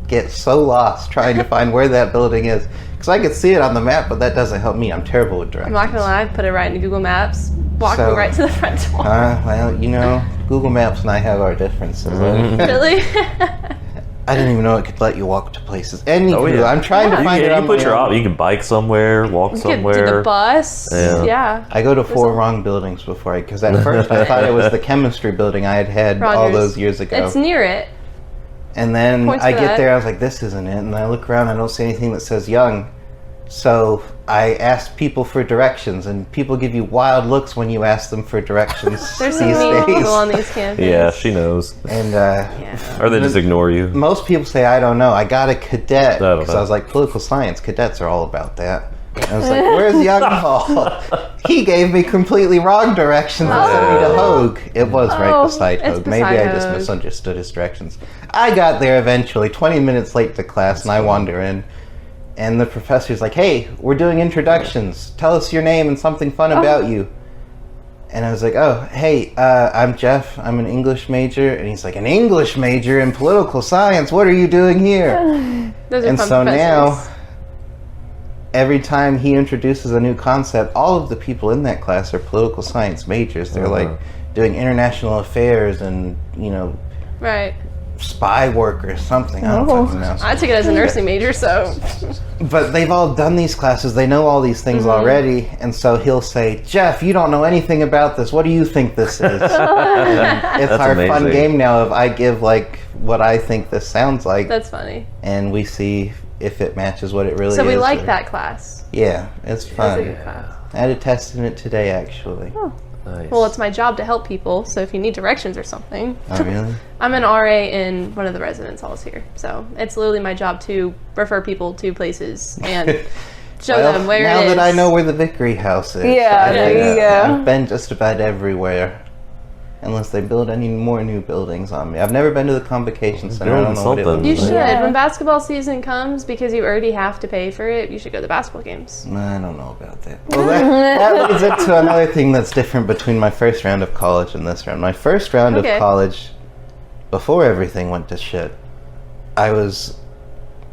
get so lost trying to find where that building is. Because I could see it on the map, but that doesn't help me. I'm terrible with directions. I'm not going to lie. I put it right into Google Maps. Walk me right to the front door. Well, Google Maps and I have our differences. Really? I didn't even know it could let you walk to places. Anywho, I'm trying to find it on my own. You can bike somewhere, walk somewhere. You can do the bus. Yeah. I go to 4 wrong buildings before because at first I thought it was the chemistry building I had all those years ago. It's near it. And then I get there, I was like, this isn't it. And I look around, I don't see anything that says Young. So I asked people for directions, and people give you wild looks when you ask them for directions. There's some mean people on these campuses. Yeah, she knows. And or they just ignore you. Most people say, I don't know. I got a cadet. Because I was like, political science, cadets are all about that. And I was like, where's Young Hall? He gave me completely wrong directions and sent me to Hogue. It was right beside Hogue. Maybe I just misunderstood his directions. I got there eventually, 20 minutes late to class, and I wander in. And the professor's like, hey, we're doing introductions. Tell us your name and something fun about you. And I was like, oh, hey, I'm Jeff. I'm an English major. And he's like, an English major in political science? What are you doing here? And so now, every time he introduces a new concept, all of the people in that class are political science majors. They're like doing international affairs and, right. spy work or something. I don't fucking know. I took it as a nursing major, so. But they've all done these classes. They know all these things already. And so he'll say, Jeff, you don't know anything about this. What do you think this is? It's our fun game now of I give what I think this sounds like. That's funny. And we see if it matches what it really is. So we like that class. Yeah, it's fun. It's a good class. I had a test in it today, actually. Oh. Nice. Well, it's my job to help people, so if you need directions or something. Oh, really? I'm an RA in one of the residence halls here, so it's literally my job to refer people to places and show them where now it is. that I know where the Vickery House is. Yeah, there you go. I've been just about everywhere. Unless they build any more new buildings on me. I've never been to the Convocation Center. I don't know what it Something. looks You like. should. Yeah. When basketball season comes, because you already have to pay for it, you should go to the basketball games. I don't know about that. Well, that leads up to another thing that's different between my first round of college and this round. My first round of Okay. college, before everything went to shit, I was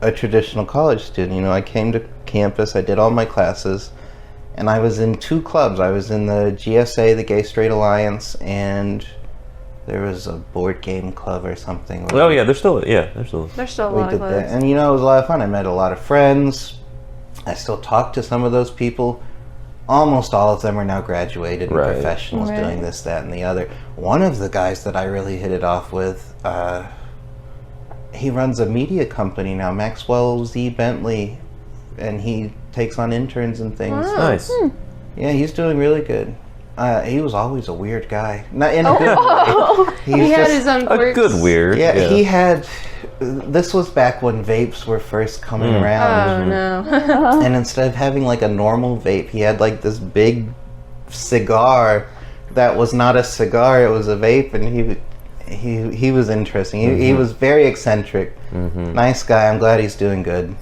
a traditional college student. You know, I came to campus, I did all my classes, and I was in 2 clubs. I was in the GSA, the Gay Straight Alliance, and there was a board game club or something. Oh yeah, there's still There's still a We lot did of that, clubs. and you know, it was a lot of fun. I met a lot of friends. I still talk to some of those people. Almost all of them are now graduated and Right. professionals Right. doing this, that, and the other. One of the guys that I really hit it off with, he runs a media company now, Maxwell Z. Bentley, and he takes on interns and things. nice. Yeah, he's doing really good. He was always a weird guy, not in a good way. He had his own A quirks. good weird. Yeah, he had. This was back when vapes were first coming around. Oh no. And instead of having like a normal vape, he had like this big cigar that was not a cigar, it was a vape, and he was interesting. He was very eccentric. Nice guy. I'm glad he's doing good.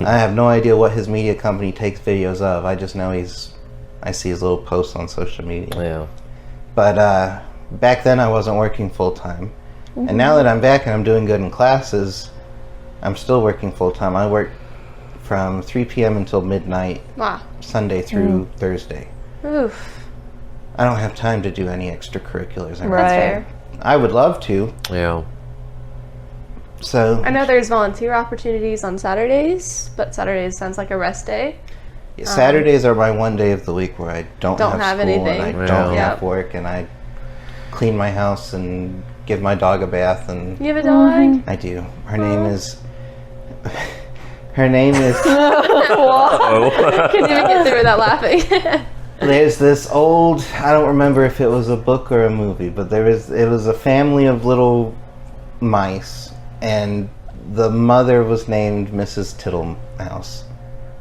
I have no idea what his media company takes videos of. I just know I see his little posts on social media. Yeah. But back then I wasn't working full time. And now that I'm back and I'm doing good in classes, I'm still working full time. I work from 3 p.m. until midnight, Wow. Sunday through Thursday. Oof. I don't have time to do any extracurriculars. Right. That's fair. I would love to. Yeah. So I know there's volunteer opportunities on Saturdays, but Saturdays sounds like a rest day. Saturdays are my one day of the week where I don't have have school anything. and I Yeah. don't Yeah. have work, and I clean my house and give my dog a bath, and You have a dog? I do. Her name is. Her name is. Oh. Couldn't even get through without laughing. There's this old, I don't remember if it was a book or a movie, but it was a family of little mice, and the mother was named Mrs. Tittlemouse.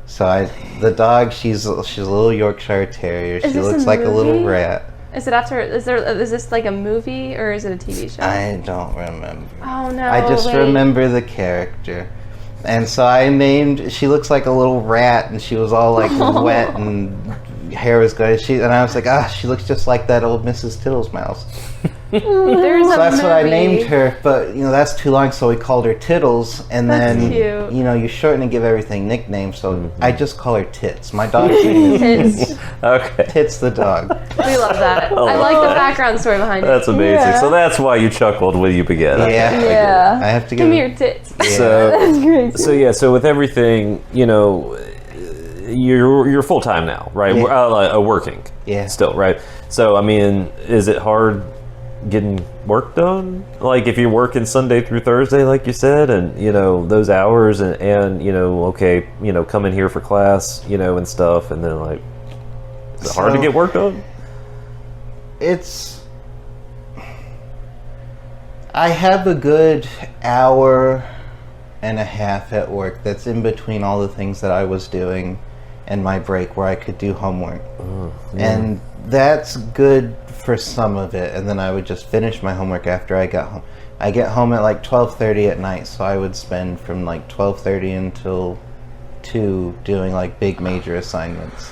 So the dog, she's a little Yorkshire Terrier. She this a looks like a little movie? rat. Is this like a movie or is it a TV show? I don't remember. Oh no. I just wait. remember the character. And so I named, she looks like a little rat, and she was all like wet and hair was good. And I was like, she looks just like that old Mrs. Tittlemouse. There's So a that's what I movie. named her, but that's too long, so we called her Tittles, and That's then cute. you shorten and give everything nicknames, so I just call her Tits. My dog's name is Tits. Okay. Tits the dog. We love that. I like the background story behind it. That's amazing. Yeah. So that's why you chuckled when you began. Yeah. Yeah. I have to give Give me your tits. So, so yeah. So with everything, you're full time now, right? Yeah. Working. Yeah. Still, right? So I mean, is it hard getting work done? Like if you're working Sunday through Thursday, like you said, and those hours, and come in here for class, and stuff, and then like, is it hard to So- get work done? I have a good hour and a half at work that's in between all the things that I was doing and my break where I could do homework. And that's good for some of it, and then I would just finish my homework after I got home. I get home at like 12:30 at night, so I would spend from like 12:30 until 2 doing like big major assignments.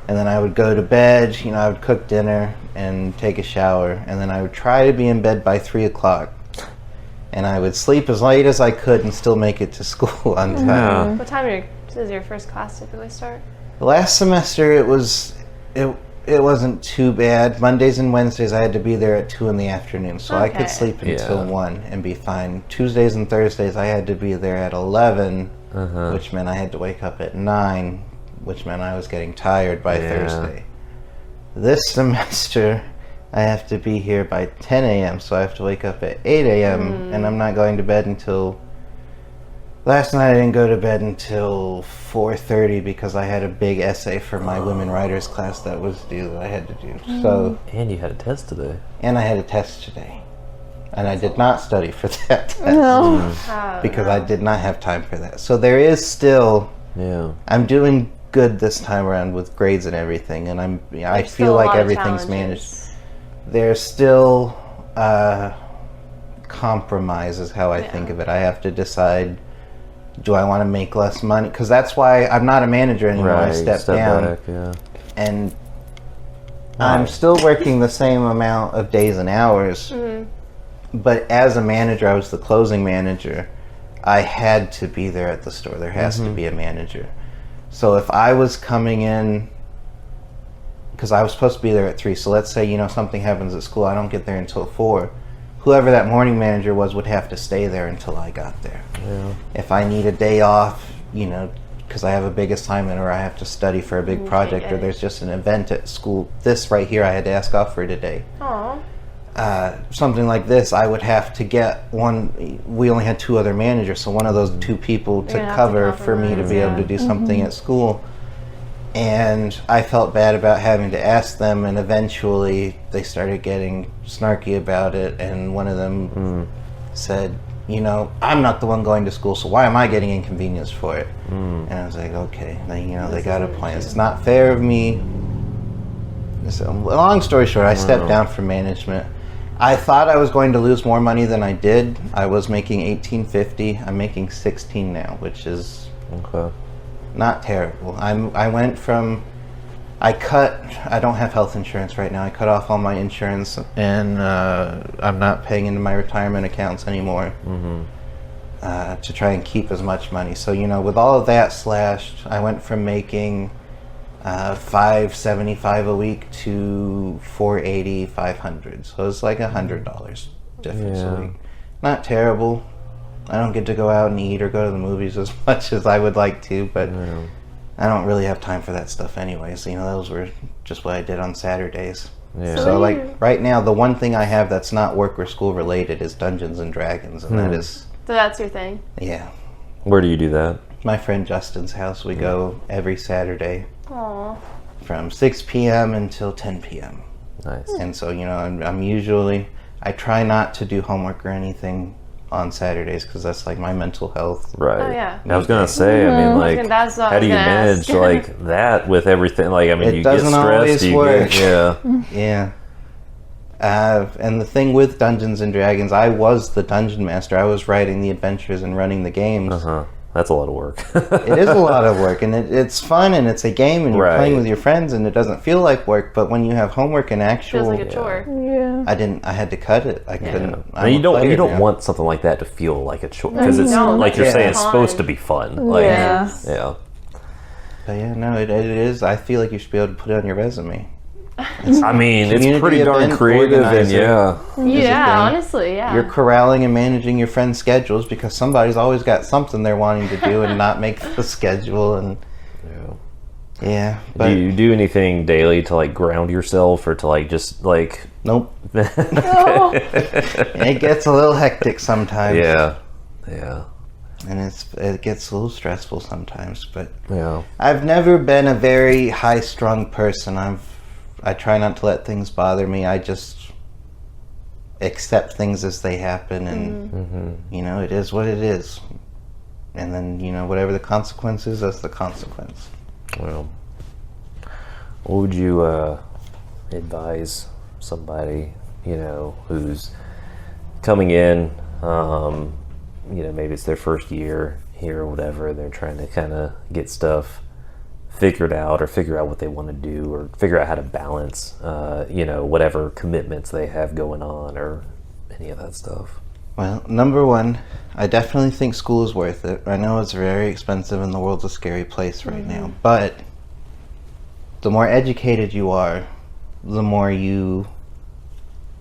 And then I would go to bed, I would cook dinner and take a shower, and then I would try to be in bed by 3 o'clock. And I would sleep as late as I could and still make it to school on time. Yeah. What time does your first class typically start? Last semester it wasn't too bad. Mondays and Wednesdays I had to be there at 2 in the afternoon, so I Okay. could sleep until Yeah. 1 and be fine. Tuesdays and Thursdays I had to be there at 11, which meant I had to wake up at 9, which meant I was getting tired by Yeah. Thursday. This semester I have to be here by 10 a.m., so I have to wake up at 8 a.m., and I'm not going to bed until Last night I didn't go to bed until 4:30 because I had a big essay for my women writers class that was due that I had to do. So, And you had a test today. and I had a test today. And I did not study for that test because I did not have time for that. So there is still, I'm doing good this time around with grades and everything, and I feel like everything's managed. There's still compromise is how I think of it. I have to decide, do I want to make less money? Because that's why I'm not a manager anymore. Right, I stepped down. Back, And I'm still working the same amount of days and hours. But as a manager, I was the closing manager. I had to be there at the store. There has to be a manager. So if I was coming in, because I was supposed to be there at 3, so let's say, something happens at school, I don't get there until 4. Whoever that morning manager was would have to stay there until I got there. Yeah. If I need a day off, because I have a big assignment or I have to study for a big project or there's just an event at school, this right here I had to ask off for today. Aww. Something like this, I would have to get one. We only had 2 other managers, so one of those 2 people to cover for me to be able to do something at school. And I felt bad about having to ask them, and eventually they started getting snarky about it. And one of them said, I'm not the one going to school, so why am I getting inconvenienced for it? And I was like, okay, then, they got a plan. It's not fair of me. So, long story short, I stepped down from management. I thought I was going to lose more money than I did. I was making $18.50. I'm making $16 now, which is not terrible. I went from, I don't have health insurance right now. I cut off all my insurance, and I'm not paying into my retirement accounts anymore to try and keep as much money. So, with all of that slashed, I went from making $575 a week to $480, $500. So it's like $100 difference a week. Not terrible. I don't get to go out and eat or go to the movies as much as I would like to, but I don't really have time for that stuff anyways. Those were just what I did on Saturdays. Yeah. So like right now, the one thing I have that's not work or school related is Dungeons and Dragons, and that is. So that's your thing. Yeah. Where do you do that? My friend Justin's house. We go every Saturday. Aww. From 6 p.m. until 10 p.m. Nice. And so, I'm usually, I try not to do homework or anything on Saturdays because that's like my mental health. Right. Oh, yeah. I was going to say, how do you manage that with everything? You get stressed. Always work. Yeah. And the thing with Dungeons and Dragons, I was the dungeon master. I was writing the adventures and running the games. That's a lot of work. It is a lot of work, and it's fun, and it's a game, and you're playing with your friends, and it doesn't feel like work. But when you have homework and actual, feels like a chore. Yeah. I had to cut it. I couldn't. Now, you don't want something like that to feel like a chore because it's like you're saying, it's supposed to be fun. Yeah. But it is. I feel like you should be able to put it on your resume. It's pretty darn creative, and honestly, You're corralling and managing your friends' schedules because somebody's always got something they're wanting to do and not make the schedule. And but do you do anything daily to ground yourself or to just nope. It gets a little hectic sometimes. Yeah. And it gets a little stressful sometimes, but yeah. I've never been a very high-strung person. I try not to let things bother me. I just accept things as they happen, and it is what it is. And then whatever the consequence is, that's the consequence. Well, what would you advise somebody who's coming in? Maybe it's their first year here or whatever. They're trying to kind of get stuff figured out or figure out what they want to do or figure out how to balance, whatever commitments they have going on or any of that stuff. Well, number one, I definitely think school is worth it. I know it's very expensive and the world's a scary place right now, but the more educated you are, the more you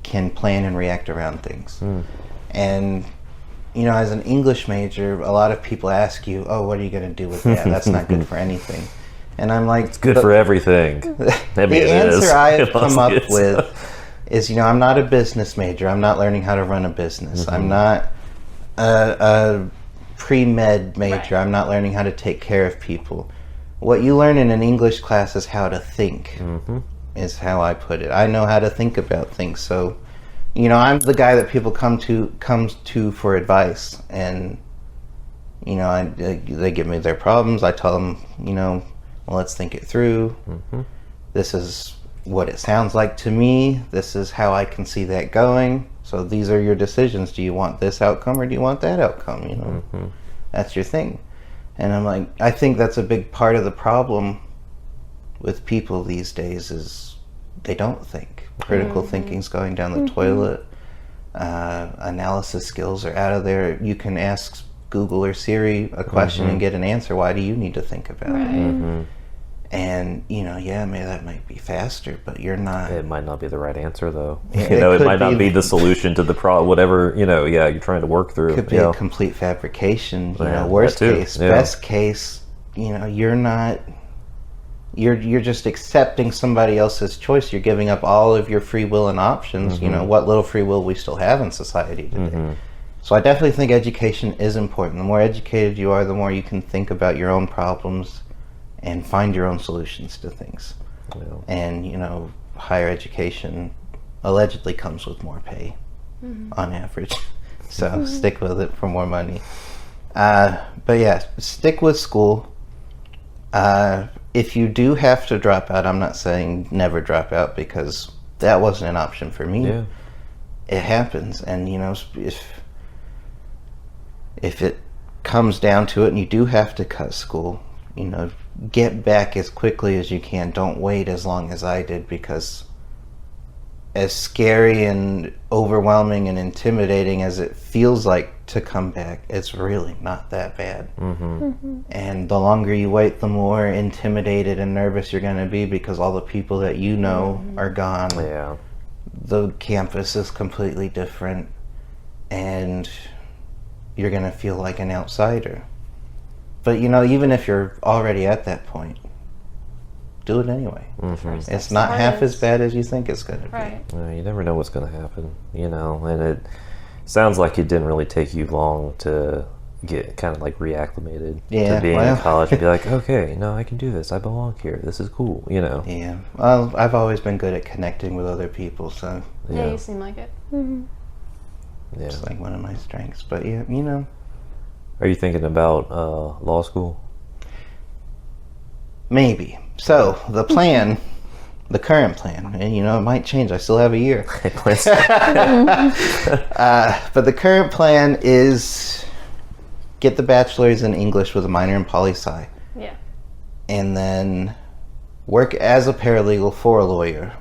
can plan and react around things. And as an English major, a lot of people ask you, oh, what are you going to do with that? That's not good for anything. And I'm like... It's good for everything. The answer I've come up with is, I'm not a business major. I'm not learning how to run a business. I'm not a pre-med major. I'm not learning how to take care of people. What you learn in an English class is how to think, is how I put it. I know how to think about things. So, you know, I'm the guy that people comes to for advice. And, you know, they give me their problems. I tell them, you know, well, let's think it through. This is what it sounds like to me. This is how I can see that going. So these are your decisions. Do you want this outcome or do you want that outcome? You know, that's your thing. And I'm like, I think that's a big part of the problem with people these days is they don't think. Critical thinking's going down the toilet. Analysis skills are out of there. You can ask Google or Siri a question and get an answer. Why do you need to think about it? And, you know, yeah, maybe that might be faster, but you're not... It might not be the right answer, though. You know, it might not be the solution to the problem, whatever, you know, you're trying to work through. Could be a complete fabrication, you know, worst case. Best case, you know, you're not... You're just accepting somebody else's choice. You're giving up all of your free will and options, you know, what little free will we still have in society today. So I definitely think education is important. The more educated you are, the more you can think about your own problems and find your own solutions to things. And, you know, higher education allegedly comes with more pay on average. So stick with it for more money. But yeah, stick with school. If you do have to drop out, I'm not saying never drop out because that wasn't an option for me. It happens. And, you know, if it comes down to it and you do have to cut school, you know, get back as quickly as you can. Don't wait as long as I did, because as scary and overwhelming and intimidating as it feels like to come back, it's really not that bad. And the longer you wait, the more intimidated and nervous you're going to be, because all the people that you know are gone. The campus is completely different, and you're going to feel like an outsider. But, you know, even if you're already at that point, do it anyway. It's not half as bad as you think it's going to be. You never know what's going to happen, you know, and it sounds like it didn't really take you long to get kind of like reacclimated to being in college and be like, okay, no, I can do this. I belong here. This is cool, you know. Well, I've always been good at connecting with other people, so. Yeah, you seem like it. It's like one of my strengths. But, yeah, you know. Are you thinking about law school? Maybe. So, the plan, the current plan, and you know, it might change. I still have a year. But the current plan is get the bachelor's in English with a minor in poli-sci. And then work as a paralegal for a lawyer.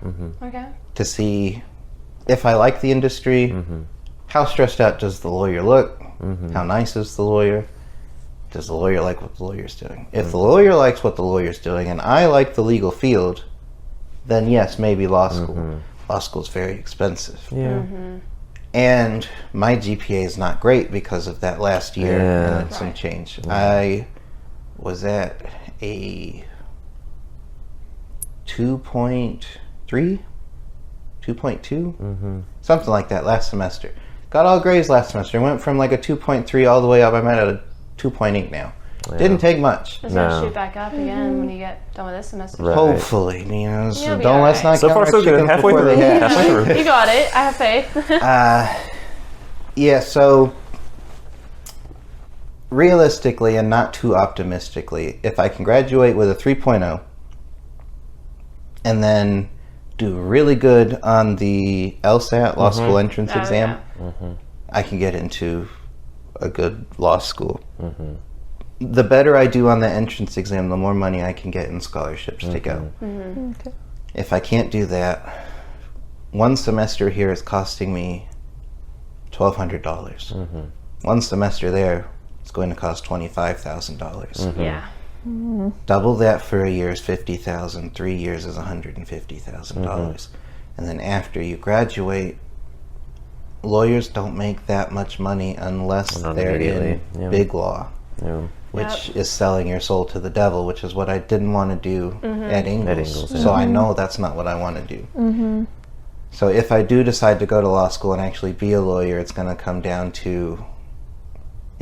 To see if I like the industry, how stressed out does the lawyer look, how nice is the lawyer, does the lawyer like what the lawyer's doing? If the lawyer likes what the lawyer's doing and I like the legal field, then yes, maybe law school. Law school's very expensive. And my GPA is not great because of that last year and some change. I was at a 2.3, 2.2, something like that last semester. Got all grades last semester. Went from like a 2.3 all the way up. I'm at a 2.8 now. Didn't take much. It's gonna shoot back up again when you get done with this semester. Hopefully, you know. So let's not so far so good. Halfway through. You got it. I have faith. Yeah. So realistically, and not too optimistically, if I can graduate with a 3.0, and then do really good on the LSAT, law school entrance exam, I can get into a good law school. The better I do on the entrance exam, the more money I can get in scholarships to go. If I can't do that, one semester here is costing me $1,200. One semester there is going to cost $25,000. Double that for a year is $50,000. 3 years is $150,000. And then after you graduate, lawyers don't make that much money unless they're in big law, which is selling your soul to the devil, which is what I didn't want to do at Ingles. So I know that's not what I want to do. So if I do decide to go to law school and actually be a lawyer, it's going to come down to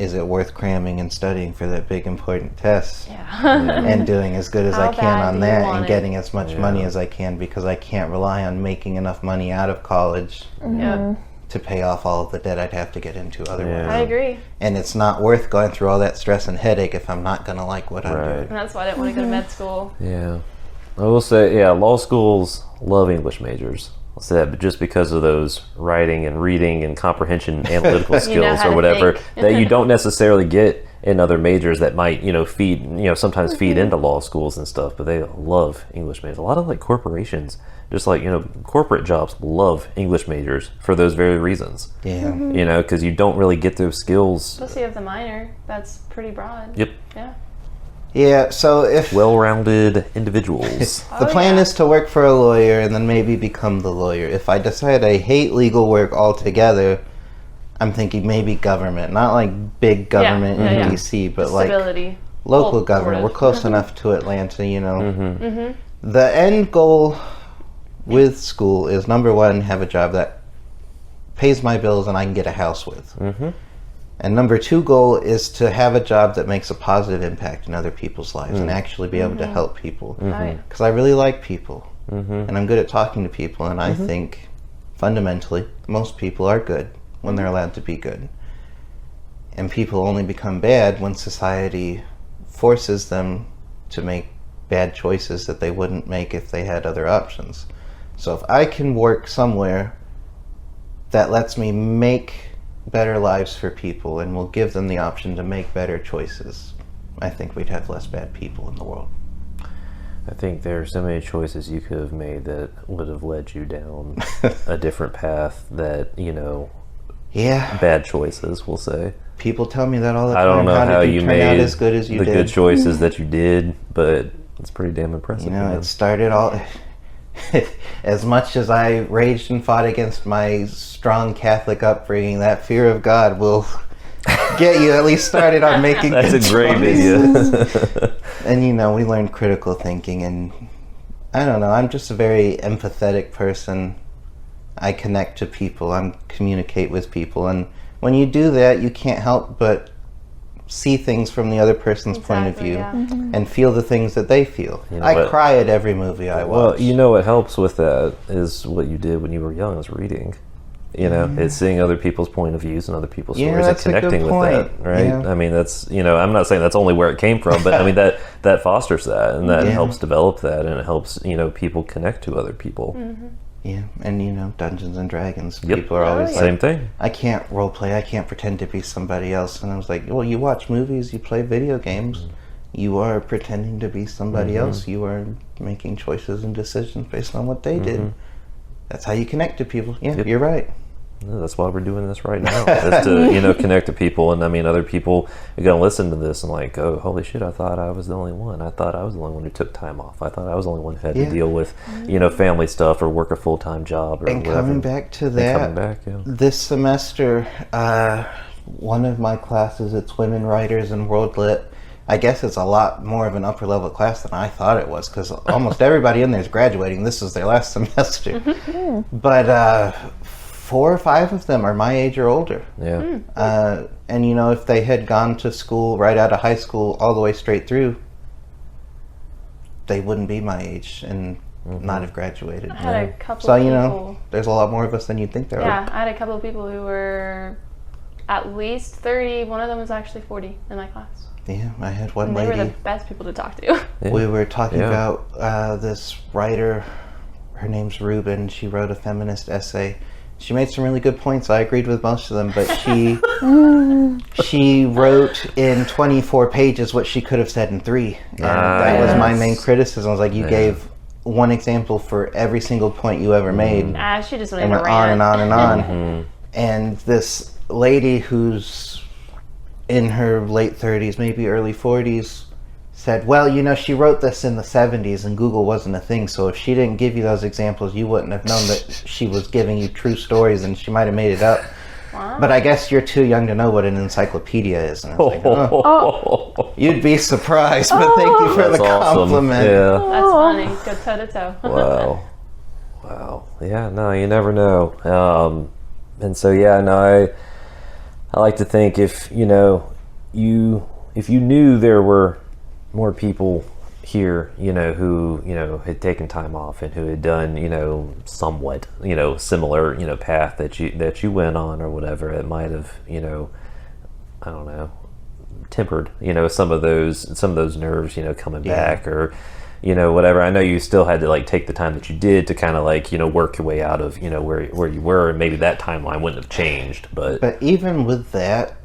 is it worth cramming and studying for that big important test Yeah. and doing as good as How I can bad on do you that want and it? getting as much money as I can, because I can't rely on making enough money out of college Yep. to pay off all of the debt I'd have to get into otherwise. I agree. And it's not worth going through all that stress and headache if I'm not going to like what I'm Right. doing. And that's why I didn't want to go to med school. Yeah. I will say, yeah, law schools love English majors. I'll say that, but just because of those writing and reading and comprehension analytical skills how or to whatever think. that you don't necessarily get in other majors that might, feed, sometimes feed into law schools and stuff, but they love English majors. A lot of like corporations, just like, corporate jobs love English majors for those very reasons, Yeah. because you don't really get those skills. Especially of the minor. That's pretty broad. Yep. Yeah. Yeah, so if Well-rounded individuals. the plan is to work for a lawyer and then maybe become the lawyer. If I decide I hate legal work altogether, I'm thinking maybe government. Not like big government Yeah, in yeah. DC, but like Stability. local Well, government. sort of. We're close enough to Atlanta, The end goal with school is, number one, have a job that pays my bills and I can get a house with. And number two goal is to have a job that makes a positive impact in other people's lives and actually be able to help people. Right. Because I really like people. And I'm good at talking to people. And I think, fundamentally, most people are good when they're allowed to be good. And people only become bad when society forces them to make bad choices that they wouldn't make if they had other options. So if I can work somewhere that lets me make better lives for people and will give them the option to make better choices, I think we'd have less bad people in the world. I think there are so many choices you could have made that would have led you down a different path that, Yeah, bad choices, we'll say. people tell me that all the time. I don't know how did you turn made out as good as you the did? good choices that you did, but it's pretty damn impressive. man. It started all. As much as I raged and fought against my strong Catholic upbringing, that fear of God will get you at least started on making That's a good great choices. video. And we learned critical thinking, and I don't know, I'm just a very empathetic person. I connect to people, I communicate with people, and when you do that, you can't help but see things from the other person's point of Exactly, view yeah. and feel the things that they feel. You know I what? cry at every movie I watch. Well, what helps with that is what you did when you were young, is reading. It's seeing other people's point of views and other people's Yeah, stories and that's a good connecting with point. that, right? Yeah. I mean, that's, I'm not saying that's only where it came from, but I mean, that fosters that, and that Yeah. helps develop that, and it helps, people connect to other people. Yeah, and Dungeons and Dragons. Yep. People are always Same like, thing. I can't role play, I can't pretend to be somebody else. And I was like, well, you watch movies, you play video games, you are pretending to be somebody else. You are making choices and decisions based on what they did. That's how you connect to people. Yeah, Yep. you're right. Yeah, that's why we're doing this right now, is to connect to people. And I mean, other people are going to listen to this and like, oh, holy shit, I thought I was the only one. I thought I was the only one who took time off. I thought I was the only one who had Yeah. to deal with family stuff or work a full-time job or And whatever. coming back to And that, coming back, yeah. this semester, one of my classes, it's Women Writers and World Lit. I guess it's a lot more of an upper level class than I thought it was, because almost everybody in there is graduating. This is their last semester. But 4 or 5 of them are my age or older. Yeah. And if they had gone to school right out of high school all the way straight through, they wouldn't be my age and not have graduated. I had a couple So, of people. there's a lot more of us than you'd think there Yeah, are. I had a couple of people who were at least 30. One of them was actually 40 in my class. Yeah, I had one And they were lady. the best people to talk to. We were talking Yeah. about this writer. Her name's Ruben. She wrote a feminist essay. She made some really good points. I agreed with most of them, but she wrote in 24 pages what she could have said in 3. And that was my main criticism. I was like, you gave one example for every single point you ever made. She just went And in a went on rant. and on and on. And this lady who's in her late 30s, maybe early 40s, said, well, she wrote this in the 70s and Google wasn't a thing, so if she didn't give you those examples, you wouldn't have known that she was giving you true stories and she might have made it up. Wow. But I guess you're too young to know what an encyclopedia is. And I was like, oh, you'd be surprised, but thank you for That's the awesome. compliment. Yeah. That's funny. Go toe to toe. Wow. Yeah, no, you never know. And so, yeah, no, I like to think if you knew there were more people here, who had taken time off and who had done, somewhat, similar, path that you went on or whatever, it might have, I don't know, tempered, some of those nerves, coming back or, whatever. I know you still had to like take the time that you did to kind of like, work your way out of, where you were, and maybe that timeline wouldn't have changed, But even with that,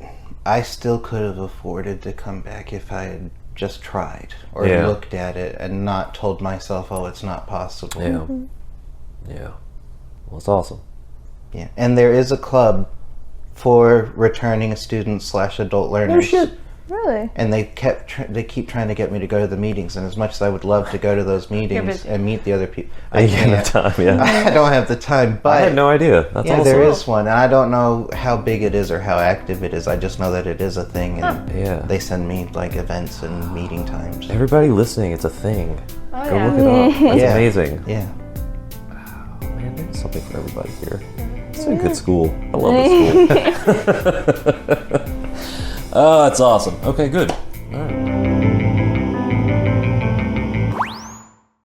I still could have afforded to come back if I had just tried or looked at it and not told myself, oh, it's not possible. Yeah. Well, it's awesome. Yeah. And there is a club for returning students / adult learners. Really? And they keep trying to get me to go to the meetings, and as much as I would love to go to those meetings and meet the other people, I can't have time. Yeah, I don't have the time. But I had no idea. That's awesome. There is one, and I don't know how big it is or how active it is. I just know that it is a thing, and they send me like events and meeting times. Everybody listening, it's a thing. Oh, Go yeah. look it up. That's amazing. Yeah. Oh, man, there's something for everybody here. It's a good school. I love this school. Oh, that's awesome. Okay, good.